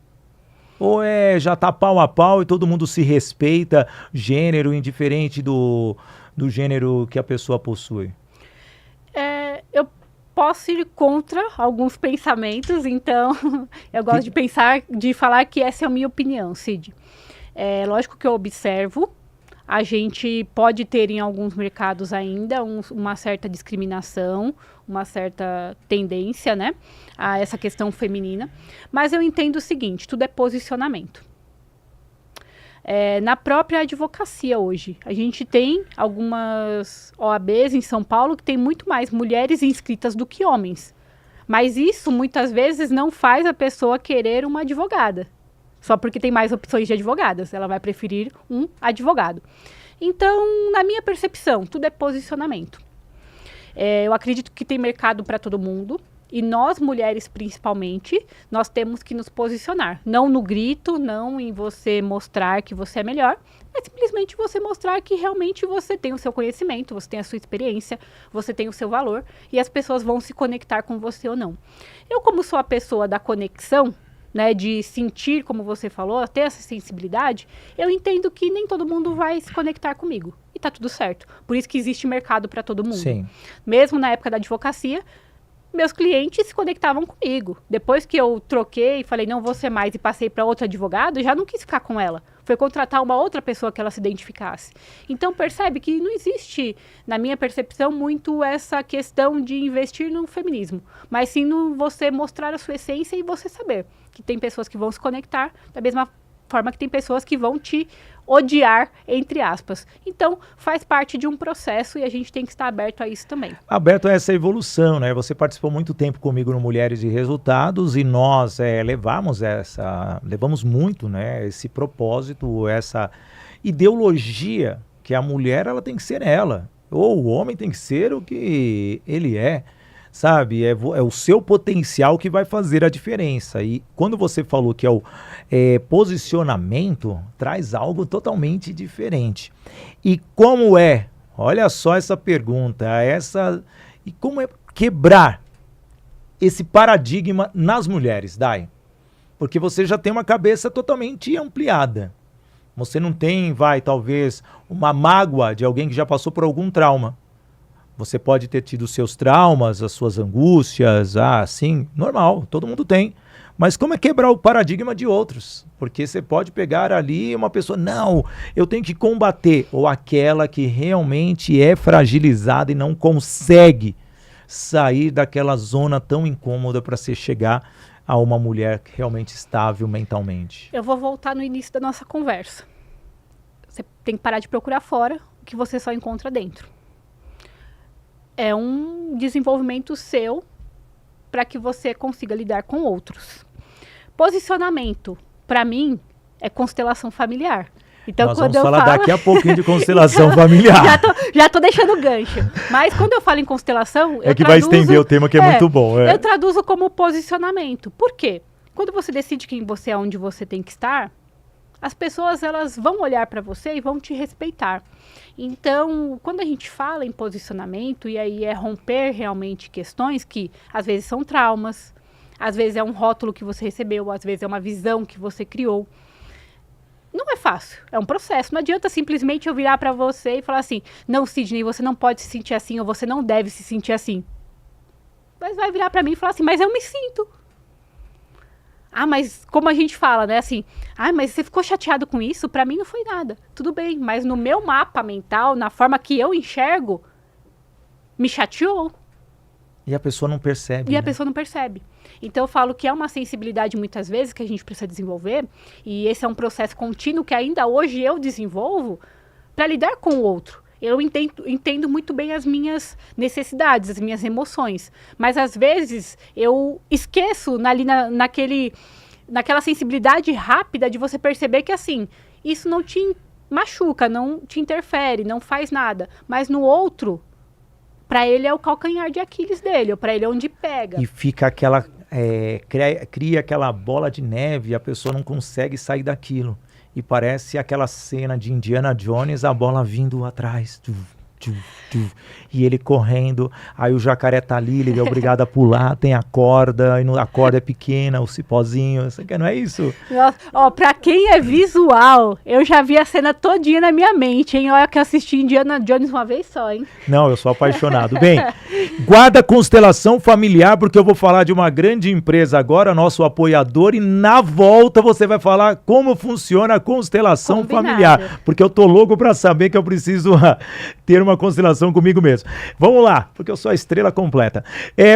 Ou já tá pau a pau e todo mundo se respeita, gênero indiferente do gênero que a pessoa possui? Eu posso ir contra alguns pensamentos, então eu gosto de falar que essa é a minha opinião, Cid. É lógico que eu observo, a gente pode ter em alguns mercados ainda uma certa discriminação, uma certa tendência, né, a essa questão feminina, mas eu entendo o seguinte, tudo é posicionamento. Na própria advocacia hoje, a gente tem algumas OABs em São Paulo que tem muito mais mulheres inscritas do que homens, mas isso muitas vezes não faz a pessoa querer uma advogada. Só porque tem mais opções de advogadas, ela vai preferir um advogado. Então, na minha percepção, tudo é posicionamento. Eu acredito que tem mercado para todo mundo, e nós, mulheres principalmente, nós temos que nos posicionar. Não no grito, não em você mostrar que você é melhor, é simplesmente você mostrar que realmente você tem o seu conhecimento, você tem a sua experiência, você tem o seu valor, e as pessoas vão se conectar com você ou não. Eu, como sou a pessoa da conexão, né, de sentir, como você falou, ter essa sensibilidade, eu entendo que nem todo mundo vai se conectar comigo. E tá tudo certo. Por isso que existe mercado para todo mundo. Sim. Mesmo na época da advocacia, meus clientes se conectavam comigo. Depois que eu troquei e falei, não vou ser mais, e passei para outra advogada, eu já não quis ficar com ela. Foi contratar uma outra pessoa que ela se identificasse. Então, percebe que não existe, na minha percepção, muito essa questão de investir no feminismo. Mas sim no você mostrar a sua essência e você saber que tem pessoas que vão se conectar da mesma forma que tem pessoas que vão te odiar, entre aspas. Então, faz parte de um processo e a gente tem que estar aberto a isso também. Aberto a essa evolução, né? Você participou muito tempo comigo no Mulheres de Resultados e nós levamos muito, né, esse propósito, essa ideologia que a mulher ela tem que ser ela, ou o homem tem que ser o que ele é. Sabe, é o seu potencial que vai fazer a diferença. E quando você falou que posicionamento, traz algo totalmente diferente. E como olha só essa pergunta, e como é quebrar esse paradigma nas mulheres, Dai? Porque você já tem uma cabeça totalmente ampliada. Você não tem, talvez, uma mágoa de alguém que já passou por algum trauma. Você pode ter tido seus traumas, as suas angústias, sim, normal, todo mundo tem. Mas como é quebrar o paradigma de outros? Porque você pode pegar ali uma pessoa, não, eu tenho que combater, ou aquela que realmente é fragilizada e não consegue sair daquela zona tão incômoda para se chegar a uma mulher realmente estável mentalmente. Eu vou voltar no início da nossa conversa. Você tem que parar de procurar fora o que você só encontra dentro. É um desenvolvimento seu para que você consiga lidar com outros. Posicionamento, para mim, é constelação familiar. Então, nós vamos falar daqui a pouquinho de constelação familiar. Já tô deixando o gancho. Mas quando eu falo em constelação, vai estender o tema que é muito bom. Eu traduzo como posicionamento. Por quê? Quando você decide quem você é, onde você tem que estar, as pessoas elas vão olhar para você e vão te respeitar. Então, quando a gente fala em posicionamento, e aí é romper realmente questões que às vezes são traumas, às vezes é um rótulo que você recebeu, às vezes é uma visão que você criou. Não é fácil, é um processo. Não adianta simplesmente eu virar para você e falar assim, não, Sidney, você não pode se sentir assim, ou você não deve se sentir assim. Mas vai virar para mim e falar assim, mas eu me sinto. Mas como a gente fala, né, assim, mas você ficou chateado com isso? Pra mim não foi nada. Tudo bem, mas no meu mapa mental, na forma que eu enxergo, me chateou. E a pessoa não percebe. A pessoa não percebe. Então eu falo que é uma sensibilidade muitas vezes que a gente precisa desenvolver, e esse é um processo contínuo que ainda hoje eu desenvolvo para lidar com o outro. Eu entendo muito bem as minhas necessidades, as minhas emoções. Mas, às vezes, eu esqueço naquela sensibilidade rápida de você perceber que, assim, isso não te machuca, não te interfere, não faz nada. Mas no outro, para ele é o calcanhar de Aquiles dele, ou para ele é onde pega. E fica cria aquela bola de neve e a pessoa não consegue sair daquilo. E parece aquela cena de Indiana Jones, a bola vindo atrás. E ele correndo, aí o jacaré tá ali, ele é obrigado a pular, tem a corda, e a corda é pequena, o cipózinho, não é isso? Nossa, ó, pra quem é visual, eu já vi a cena todinha na minha mente, hein? Olha que eu assisti Indiana Jones uma vez só, hein? Não, eu sou apaixonado. Bem, guarda a constelação familiar, porque eu vou falar de uma grande empresa agora, nosso apoiador, e na volta você vai falar como funciona a constelação familiar, porque eu tô louco pra saber que eu preciso ter uma constelação comigo mesmo. Vamos lá, porque eu sou a estrela completa.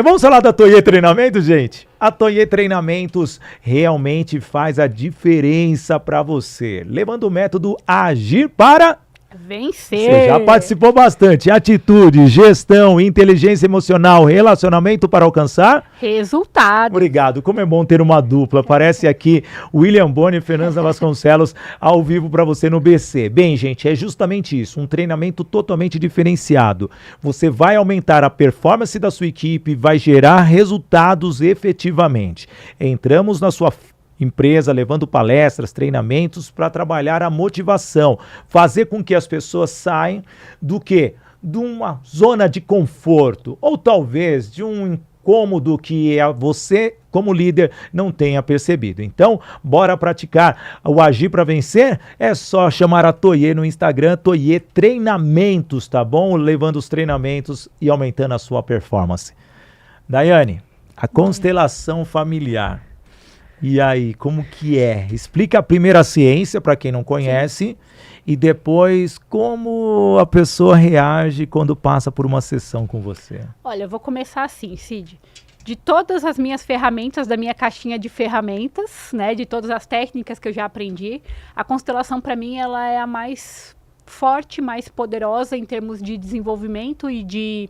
Vamos falar da Toye Treinamentos, gente? A Toye Treinamentos realmente faz a diferença para você, levando o método Agir para vencer. Você já participou bastante. Atitude, gestão, inteligência emocional, relacionamento para alcançar resultado. Obrigado. Como é bom ter uma dupla. Parece aqui William Boni e Fernanda Vasconcelos ao vivo para você no BC. Bem, gente, é justamente isso. Um treinamento totalmente diferenciado. Você vai aumentar a performance da sua equipe, vai gerar resultados efetivamente. Entramos na sua empresa, levando palestras, treinamentos para trabalhar a motivação, fazer com que as pessoas saiam do quê? De uma zona de conforto, ou talvez de um incômodo que você, como líder, não tenha percebido. Então, bora praticar o Agir para Vencer? É só chamar a Toye no Instagram, Toye Treinamentos, tá bom? Levando os treinamentos e aumentando a sua performance. Daiane, a constelação familiar. E aí, como que é? Explica a primeira ciência para quem não conhece. Sim. E depois como a pessoa reage quando passa por uma sessão com você. Olha, eu vou começar assim, Cid. De todas as minhas ferramentas, da minha caixinha de ferramentas, né, de todas as técnicas que eu já aprendi, a constelação para mim ela é a mais forte, mais poderosa em termos de desenvolvimento e de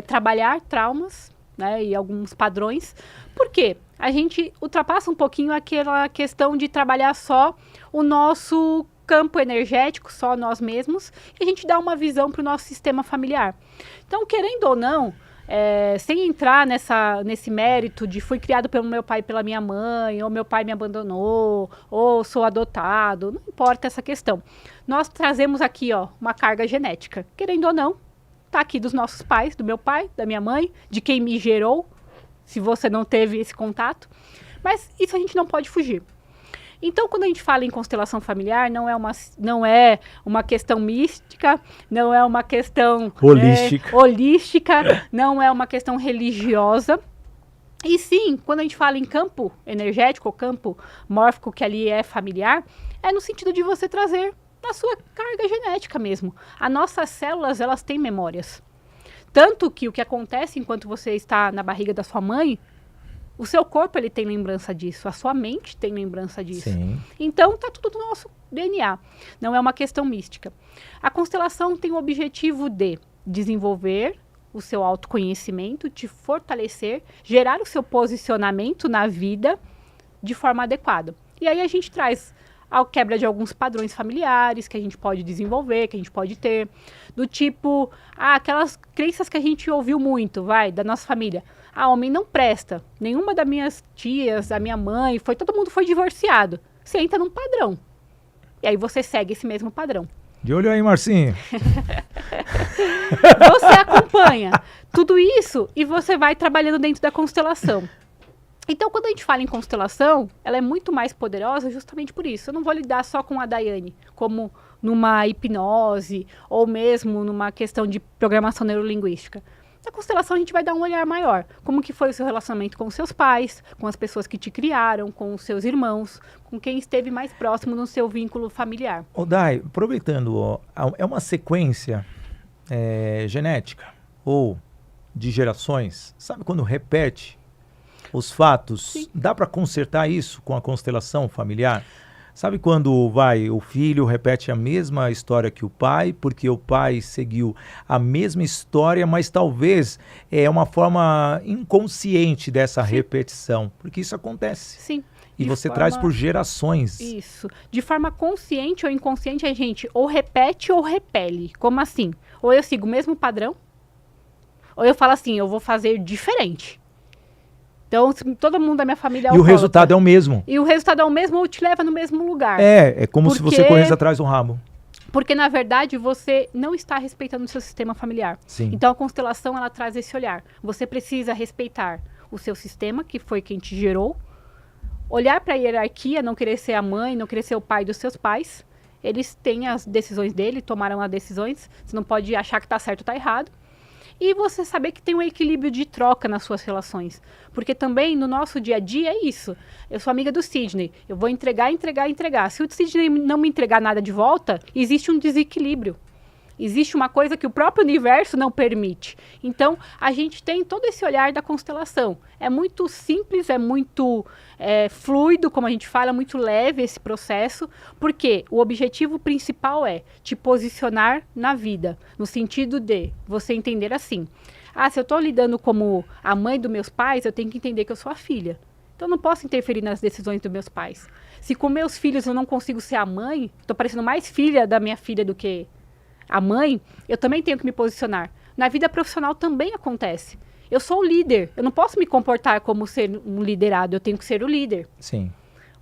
trabalhar traumas, né, e alguns padrões. Por quê? A gente ultrapassa um pouquinho aquela questão de trabalhar só o nosso campo energético, só nós mesmos, e a gente dá uma visão para o nosso sistema familiar. Então, querendo ou não, sem entrar nesse mérito de fui criado pelo meu pai e pela minha mãe, ou meu pai me abandonou, ou sou adotado, não importa essa questão. Nós trazemos aqui, ó, uma carga genética. Querendo ou não, tá aqui dos nossos pais, do meu pai, da minha mãe, de quem me gerou, se você não teve esse contato. Mas isso a gente não pode fugir. Então, quando a gente fala em constelação familiar, não é uma questão mística, não é uma questão holística, não é uma questão religiosa. E sim, quando a gente fala em campo energético, ou campo mórfico, que ali é familiar, é no sentido de você trazer na sua carga genética mesmo. As nossas células, elas têm memórias. Tanto que o que acontece enquanto você está na barriga da sua mãe, o seu corpo ele tem lembrança disso, a sua mente tem lembrança disso. Sim. Então, tá tudo no nosso DNA. Não é uma questão mística. A constelação tem o objetivo de desenvolver o seu autoconhecimento, te fortalecer, gerar o seu posicionamento na vida de forma adequada. E aí a gente traz a quebra de alguns padrões familiares que a gente pode desenvolver, que a gente pode ter, do tipo, aquelas crenças que a gente ouviu muito, da nossa família. Homem não presta. Nenhuma das minhas tias, da minha mãe, todo mundo foi divorciado. Você entra num padrão. E aí você segue esse mesmo padrão. De olho aí, Marcinho. Você acompanha tudo isso e você vai trabalhando dentro da constelação. Então, quando a gente fala em constelação, ela é muito mais poderosa justamente por isso. Eu não vou lidar só com a Daiane, como numa hipnose ou mesmo numa questão de programação neurolinguística. Na constelação, a gente vai dar um olhar maior. Como que foi o seu relacionamento com os seus pais, com as pessoas que te criaram, com os seus irmãos, com quem esteve mais próximo no seu vínculo familiar. Dai, aproveitando, é uma sequência genética ou de gerações? Sabe quando repete os fatos? Sim. Dá para consertar isso com a constelação familiar? Sabe quando o filho repete a mesma história que o pai, porque o pai seguiu a mesma história, mas talvez é uma forma inconsciente dessa Sim. repetição, porque isso acontece. Sim. E você traz por gerações. Isso. De forma consciente ou inconsciente, a gente ou repete ou repele. Como assim? Ou eu sigo o mesmo padrão, ou eu falo assim, eu vou fazer diferente. Então, todo mundo da minha família é alcoólatra. E o resultado é o mesmo. E o resultado é o mesmo ou te leva no mesmo lugar. É como se você corresse atrás do rabo. Porque, na verdade, você não está respeitando o seu sistema familiar. Sim. Então, a constelação, ela traz esse olhar. Você precisa respeitar o seu sistema, que foi quem te gerou. Olhar para a hierarquia, não querer ser a mãe, não querer ser o pai dos seus pais. Eles têm as decisões dele, tomaram as decisões. Você não pode achar que está certo ou está errado. E você saber que tem um equilíbrio de troca nas suas relações. Porque também no nosso dia a dia é isso. Eu sou amiga do Sidney. Eu vou entregar. Se o Sidney não me entregar nada de volta, existe um desequilíbrio. Existe uma coisa que o próprio universo não permite. Então, a gente tem todo esse olhar da constelação. É muito simples, é muito fluido, como a gente fala, muito leve esse processo, porque o objetivo principal é te posicionar na vida, no sentido de você entender assim. Se eu estou lidando como a mãe dos meus pais, eu tenho que entender que eu sou a filha. Então, eu não posso interferir nas decisões dos meus pais. Se com meus filhos eu não consigo ser a mãe, estou parecendo mais filha da minha filha do que a mãe, eu também tenho que me posicionar. Na vida profissional também acontece. Eu sou o líder, eu não posso me comportar como ser um liderado, eu tenho que ser o líder. Sim.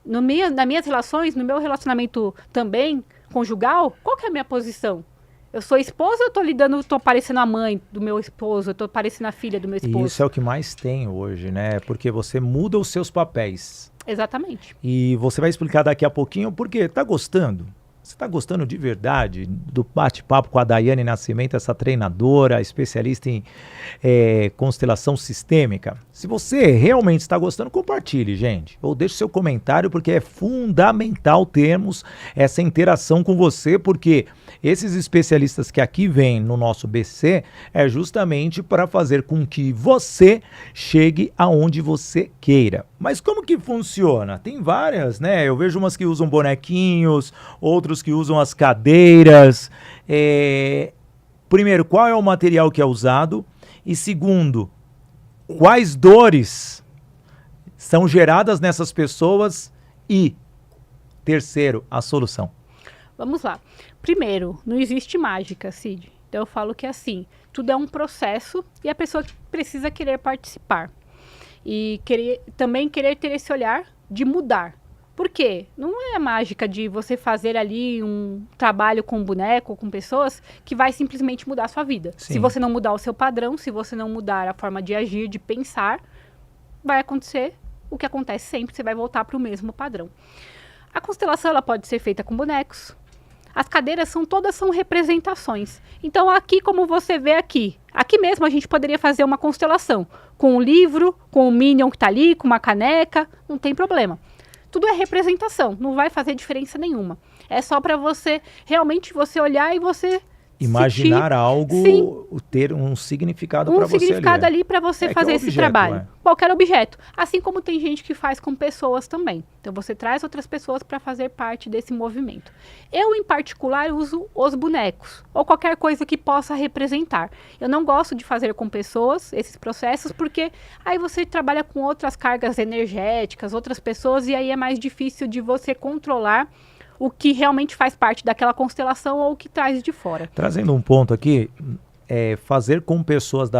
Nas minhas relações, no meu relacionamento também, conjugal, qual que é a minha posição? Eu sou esposa ou estou parecendo a mãe do meu esposo, eu estou parecendo a filha do meu esposo? E isso é o que mais tem hoje, né? Porque você muda os seus papéis. Exatamente. E você vai explicar daqui a pouquinho porque tá gostando. Você está gostando de verdade do bate-papo com a Daiane Nascimento, essa treinadora, especialista em constelação sistêmica? Se você realmente está gostando, compartilhe, gente. Ou deixe seu comentário, porque é fundamental termos essa interação com você, porque esses especialistas que aqui vêm no nosso BC é justamente para fazer com que você chegue aonde você queira. Mas como que funciona? Tem várias, né? Eu vejo umas que usam bonequinhos, outros que usam as cadeiras. Primeiro, qual é o material que é usado? E segundo, quais dores são geradas nessas pessoas? E terceiro, a solução. Vamos lá. Primeiro, não existe mágica, Cid. Então eu falo que é assim, tudo é um processo e a pessoa precisa querer participar. E também querer ter esse olhar de mudar. Por quê? Não é mágica de você fazer ali um trabalho com boneco, com pessoas, que vai simplesmente mudar a sua vida. Sim. Se você não mudar o seu padrão, se você não mudar a forma de agir, de pensar, vai acontecer o que acontece sempre, você vai voltar para o mesmo padrão. A constelação ela pode ser feita com bonecos. As cadeiras todas são representações. Então, aqui, como você vê aqui mesmo a gente poderia fazer uma constelação com um livro, com um Minion que está ali, com uma caneca, não tem problema. Tudo é representação, não vai fazer diferença nenhuma. É só para você, realmente, você olhar e você imaginar sentir, algo, sim, ter um significado para você ali. Um significado ali para você fazer esse objeto, trabalho. Qualquer objeto. Assim como tem gente que faz com pessoas também. Então você traz outras pessoas para fazer parte desse movimento. Eu, em particular, uso os bonecos. Ou qualquer coisa que possa representar. Eu não gosto de fazer com pessoas esses processos, porque aí você trabalha com outras cargas energéticas, outras pessoas, e aí é mais difícil de você controlar o que realmente faz parte daquela constelação ou o que traz de fora. Trazendo um ponto aqui, fazer com pessoas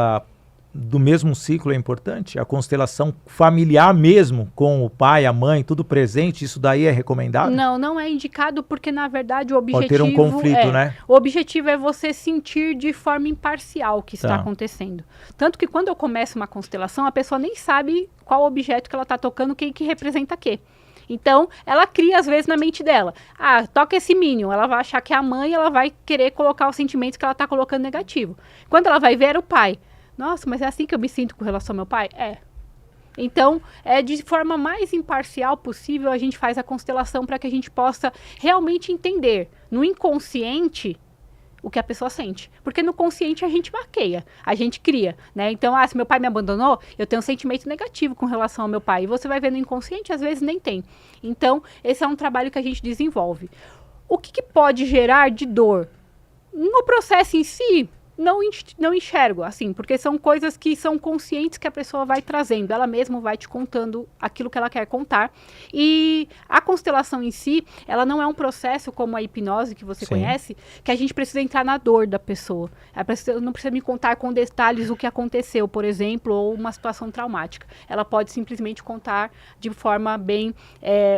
do mesmo ciclo é importante? A constelação familiar mesmo, com o pai, a mãe, tudo presente, isso daí é recomendável? Não é indicado porque, na verdade, o objetivo... Pode ter um conflito, né? O objetivo é você sentir de forma imparcial o que está acontecendo. Tanto que quando eu começo uma constelação, a pessoa nem sabe qual objeto que ela está tocando, quem que representa o quê. Então, ela cria, às vezes, na mente dela. Toca esse Minion. Ela vai achar que é a mãe, ela vai querer colocar os sentimentos que ela está colocando negativo. Quando ela vai ver, era o pai. Nossa, mas é assim que eu me sinto com relação ao meu pai? Então, de forma mais imparcial possível, a gente faz a constelação para que a gente possa realmente entender, no inconsciente, o que a pessoa sente. Porque no consciente a gente maqueia, a gente cria, né? Então, se meu pai me abandonou, eu tenho um sentimento negativo com relação ao meu pai. E você vai ver no inconsciente, às vezes nem tem. Então, esse é um trabalho que a gente desenvolve. O que pode gerar de dor? No processo em si, não enxergo, assim, porque são coisas que são conscientes que a pessoa vai trazendo, ela mesma vai te contando aquilo que ela quer contar. E a constelação em si, ela não é um processo como a hipnose que você conhece, que a gente precisa entrar na dor da pessoa. Ela não precisa me contar com detalhes o que aconteceu, por exemplo, ou uma situação traumática. Ela pode simplesmente contar de forma bem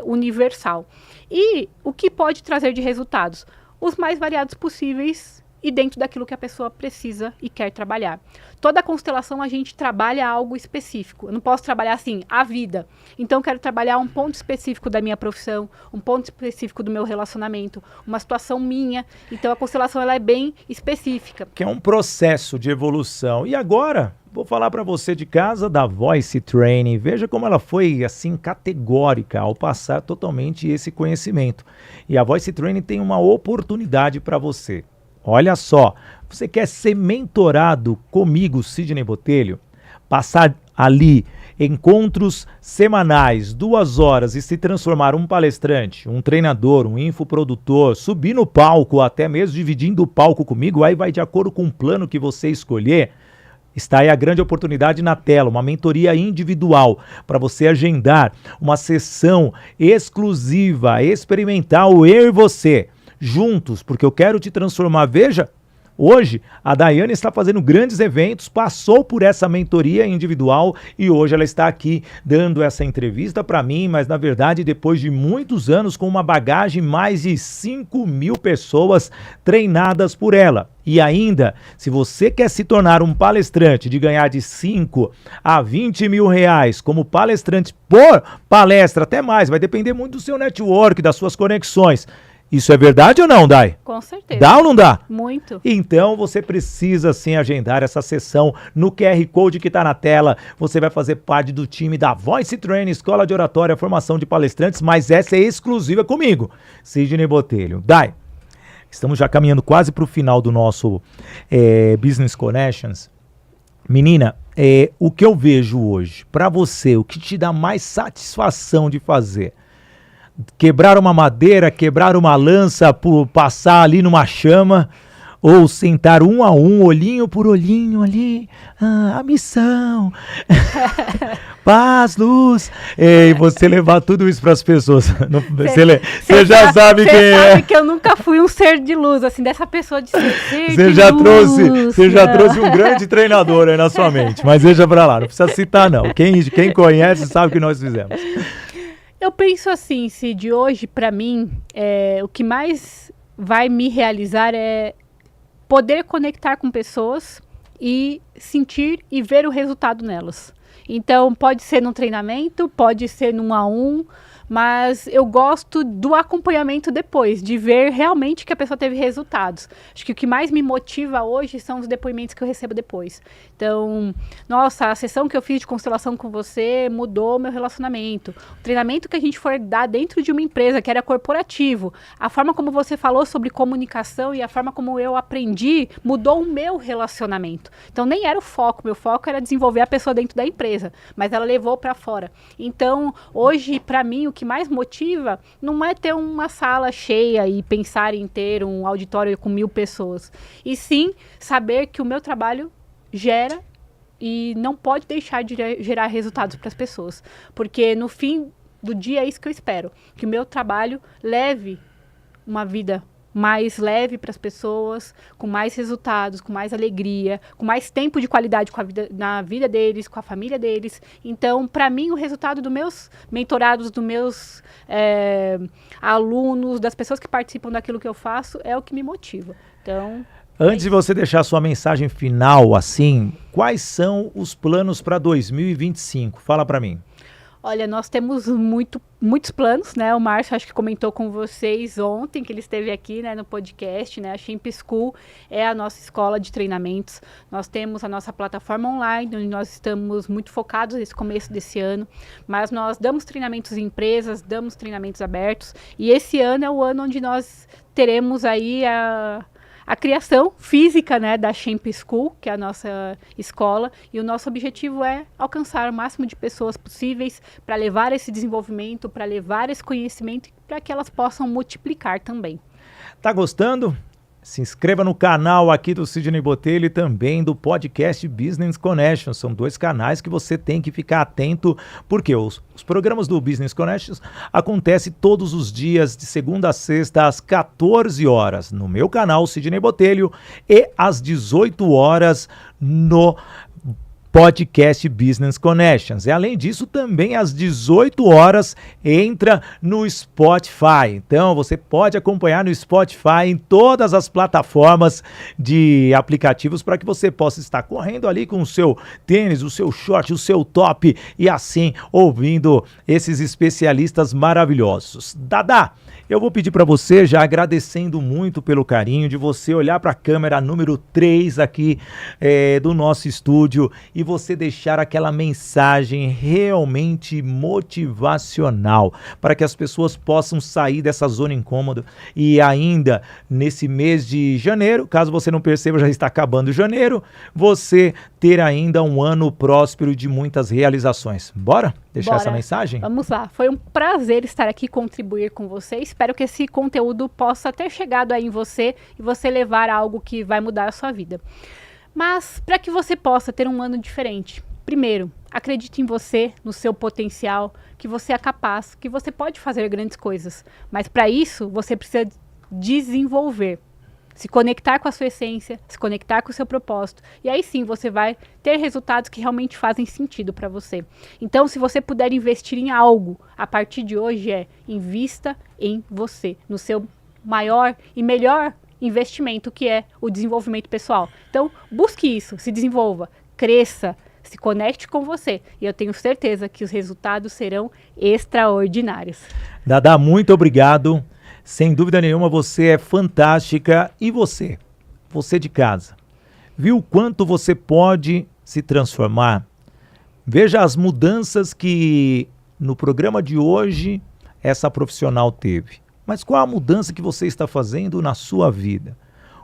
universal. E o que pode trazer de resultados? os mais variados possíveis e dentro daquilo que a pessoa precisa e quer trabalhar. Toda constelação a gente trabalha algo específico. Eu não posso trabalhar assim, a vida. Então eu quero trabalhar um ponto específico da minha profissão, um ponto específico do meu relacionamento, uma situação minha. Então a constelação ela é bem específica. Que é um processo de evolução. E agora, vou falar para você de casa da Voice Training. Veja como ela foi assim categórica ao passar totalmente esse conhecimento. E a Voice Training tem uma oportunidade para você. Olha só, você quer ser mentorado comigo, Sidney Botelho? Passar ali encontros semanais, 2 horas e se transformar um palestrante, um treinador, um infoprodutor, subir no palco, até mesmo dividindo o palco comigo, aí vai de acordo com o plano que você escolher. Está aí a grande oportunidade na tela, uma mentoria individual para você agendar uma sessão exclusiva, experimental, eu e você. Juntos, porque eu quero te transformar. Veja, hoje a Daiane está fazendo grandes eventos, passou por essa mentoria individual e hoje ela está aqui dando essa entrevista para mim, mas na verdade depois de muitos anos com uma bagagem, mais de 5.000 pessoas treinadas por ela. E ainda, se você quer se tornar um palestrante de ganhar de 5 a 20 mil reais como palestrante por palestra, até mais, vai depender muito do seu network, das suas conexões. Isso é verdade ou não, Dai? Com certeza. Dá ou não dá? Muito. Então você precisa sim agendar essa sessão no QR Code que está na tela. Você vai fazer parte do time da Voice Training, Escola de Oratória, Formação de Palestrantes, mas essa é exclusiva comigo, Sidney Botelho. Dai, estamos já caminhando quase para o final do nosso Business Connections. Menina, o que eu vejo hoje, para você, o que te dá mais satisfação de fazer? Quebrar uma madeira, quebrar uma lança, passar ali numa chama, ou sentar um a um, olhinho por olhinho ali, a missão, paz, luz, e você levar tudo isso para as pessoas. Você já sabe quem é. Você sabe que eu nunca fui um ser de luz, assim, dessa pessoa de ser Você já trouxe um grande treinador aí na sua mente, mas deixa para lá, não precisa citar não. Quem conhece sabe o que nós fizemos. Eu penso assim, Cid, hoje para mim, o que mais vai me realizar é poder conectar com pessoas e sentir e ver o resultado nelas. Então, pode ser num treinamento, pode ser num 1 a 1, mas eu gosto do acompanhamento depois, de ver realmente que a pessoa teve resultados. Acho que o que mais me motiva hoje são os depoimentos que eu recebo depois. Então, nossa, a sessão que eu fiz de constelação com você mudou meu relacionamento. O treinamento que a gente for dar dentro de uma empresa, que era corporativo, a forma como você falou sobre comunicação e a forma como eu aprendi, mudou o meu relacionamento. Então, nem era o foco, meu foco era desenvolver a pessoa dentro da empresa, mas ela levou para fora. Então, hoje, para mim, o que mais motiva não é ter uma sala cheia e pensar em ter um auditório com 1.000 pessoas, e sim saber que o meu trabalho gera e não pode deixar de gerar resultados para as pessoas, porque no fim do dia é isso que eu espero, que o meu trabalho leve uma vida mais leve para as pessoas, com mais resultados, com mais alegria, com mais tempo de qualidade na vida deles, com a família deles. Então, para mim, o resultado dos meus mentorados, dos meus alunos, das pessoas que participam daquilo que eu faço, é o que me motiva. Então, antes de você deixar sua mensagem final, assim, quais são os planos para 2025? Fala para mim. Olha, nós temos muitos planos, né? O Márcio acho que comentou com vocês ontem que ele esteve aqui, né, no podcast, né? A Champ School é a nossa escola de treinamentos. Nós temos a nossa plataforma online, onde nós estamos muito focados nesse começo desse ano, mas nós damos treinamentos em empresas, damos treinamentos abertos, e esse ano é o ano onde nós teremos aí a criação física, né, da Champ School, que é a nossa escola, e o nosso objetivo é alcançar o máximo de pessoas possíveis para levar esse desenvolvimento, para levar esse conhecimento, para que elas possam multiplicar também. Tá gostando? Se inscreva no canal aqui do Sidney Botelho e também do podcast Business Connections. São 2 canais que você tem que ficar atento, porque os programas do Business Connections acontecem todos os dias, de segunda a sexta, às 14 horas, no meu canal Sidney Botelho, e às 18 horas no Podcast Business Connections. E além disso, também às 18 horas entra no Spotify. Então, você pode acompanhar no Spotify em todas as plataformas de aplicativos para que você possa estar correndo ali com o seu tênis, o seu short, o seu top e assim ouvindo esses especialistas maravilhosos. Dada, eu vou pedir para você, já agradecendo muito pelo carinho, de você olhar para a câmera número 3 aqui do nosso estúdio e você deixar aquela mensagem realmente motivacional para que as pessoas possam sair dessa zona incômoda e ainda nesse mês de janeiro, caso você não perceba, já está acabando janeiro, você ter ainda um ano próspero de muitas realizações. Bora deixar essa mensagem? Vamos lá. Foi um prazer estar aqui e contribuir com você. Espero que esse conteúdo possa ter chegado aí em você e você levar a algo que vai mudar a sua vida. Mas para que você possa ter um ano diferente, primeiro, acredite em você, no seu potencial, que você é capaz, que você pode fazer grandes coisas. Mas para isso, você precisa desenvolver. Se conectar com a sua essência, se conectar com o seu propósito. E aí sim você vai ter resultados que realmente fazem sentido para você. Então, se você puder investir em algo, a partir de hoje invista em você, no seu maior e melhor investimento, que é o desenvolvimento pessoal. Então, busque isso, se desenvolva, cresça, se conecte com você. E eu tenho certeza que os resultados serão extraordinários. Dada, muito obrigado. Sem dúvida nenhuma, você é fantástica. E você de casa, viu o quanto você pode se transformar? Veja as mudanças que no programa de hoje essa profissional teve. Mas qual a mudança que você está fazendo na sua vida?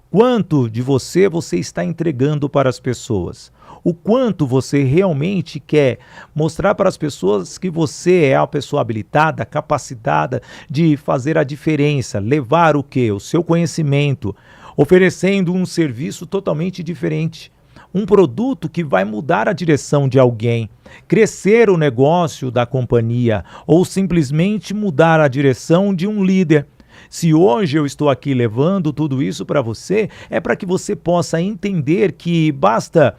Quanto de você está entregando para as pessoas? O quanto você realmente quer mostrar para as pessoas que você é a pessoa habilitada, capacitada de fazer a diferença, levar o quê? O seu conhecimento, oferecendo um serviço totalmente diferente. Um produto que vai mudar a direção de alguém, crescer o negócio da companhia ou simplesmente mudar a direção de um líder. Se hoje eu estou aqui levando tudo isso para você, é para que você possa entender que basta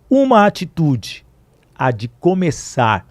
uma atitude, a de começar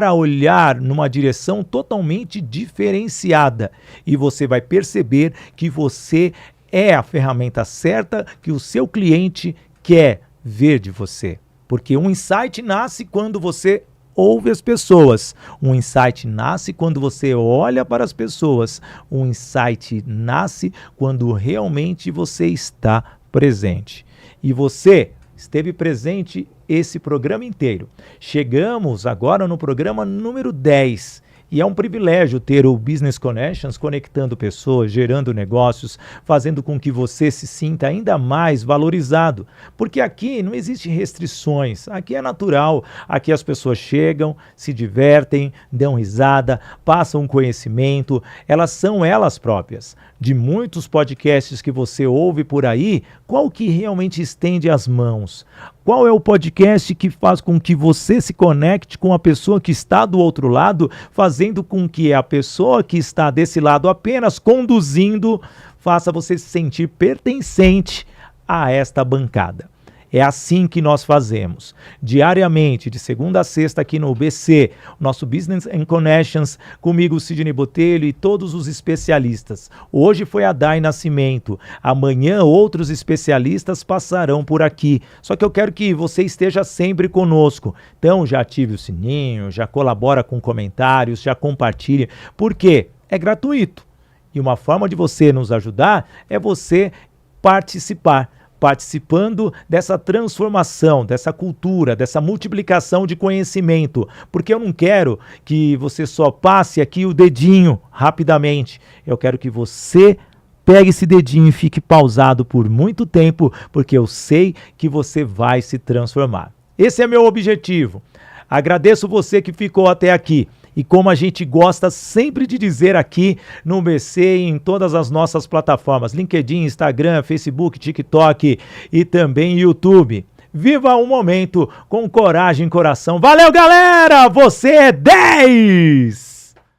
a olhar numa direção totalmente diferenciada e você vai perceber que você é a ferramenta certa que o seu cliente quer ver de você. Porque um insight nasce quando você ouve as pessoas. Um insight nasce quando você olha para as pessoas. Um insight nasce quando realmente você está presente. E você esteve presente esse programa inteiro. Chegamos agora no programa número 10. E é um privilégio ter o Business Connections conectando pessoas, gerando negócios, fazendo com que você se sinta ainda mais valorizado. Porque aqui não existe restrições, aqui é natural, aqui as pessoas chegam, se divertem, dão risada, passam conhecimento, elas são elas próprias. De muitos podcasts que você ouve por aí, qual que realmente estende as mãos? Qual é o podcast que faz com que você se conecte com a pessoa que está do outro lado, fazendo com que a pessoa que está desse lado apenas conduzindo, faça você se sentir pertencente a esta bancada? É assim que nós fazemos, diariamente, de segunda a sexta aqui no BC, nosso Business Connections, comigo Sidney Botelho e todos os especialistas. Hoje foi a Dai Nascimento, amanhã outros especialistas passarão por aqui, só que eu quero que você esteja sempre conosco. Então já ative o sininho, já colabora com comentários, já compartilhe, porque é gratuito. E uma forma de você nos ajudar é você participando dessa transformação, dessa cultura, dessa multiplicação de conhecimento, porque eu não quero que você só passe aqui o dedinho rapidamente, eu quero que você pegue esse dedinho e fique pausado por muito tempo, porque eu sei que você vai se transformar. Esse é meu objetivo. Agradeço você que ficou até aqui. E como a gente gosta sempre de dizer aqui no BC e em todas as nossas plataformas, LinkedIn, Instagram, Facebook, TikTok e também YouTube. Viva o momento com coragem e coração. Valeu, galera! Você é 10!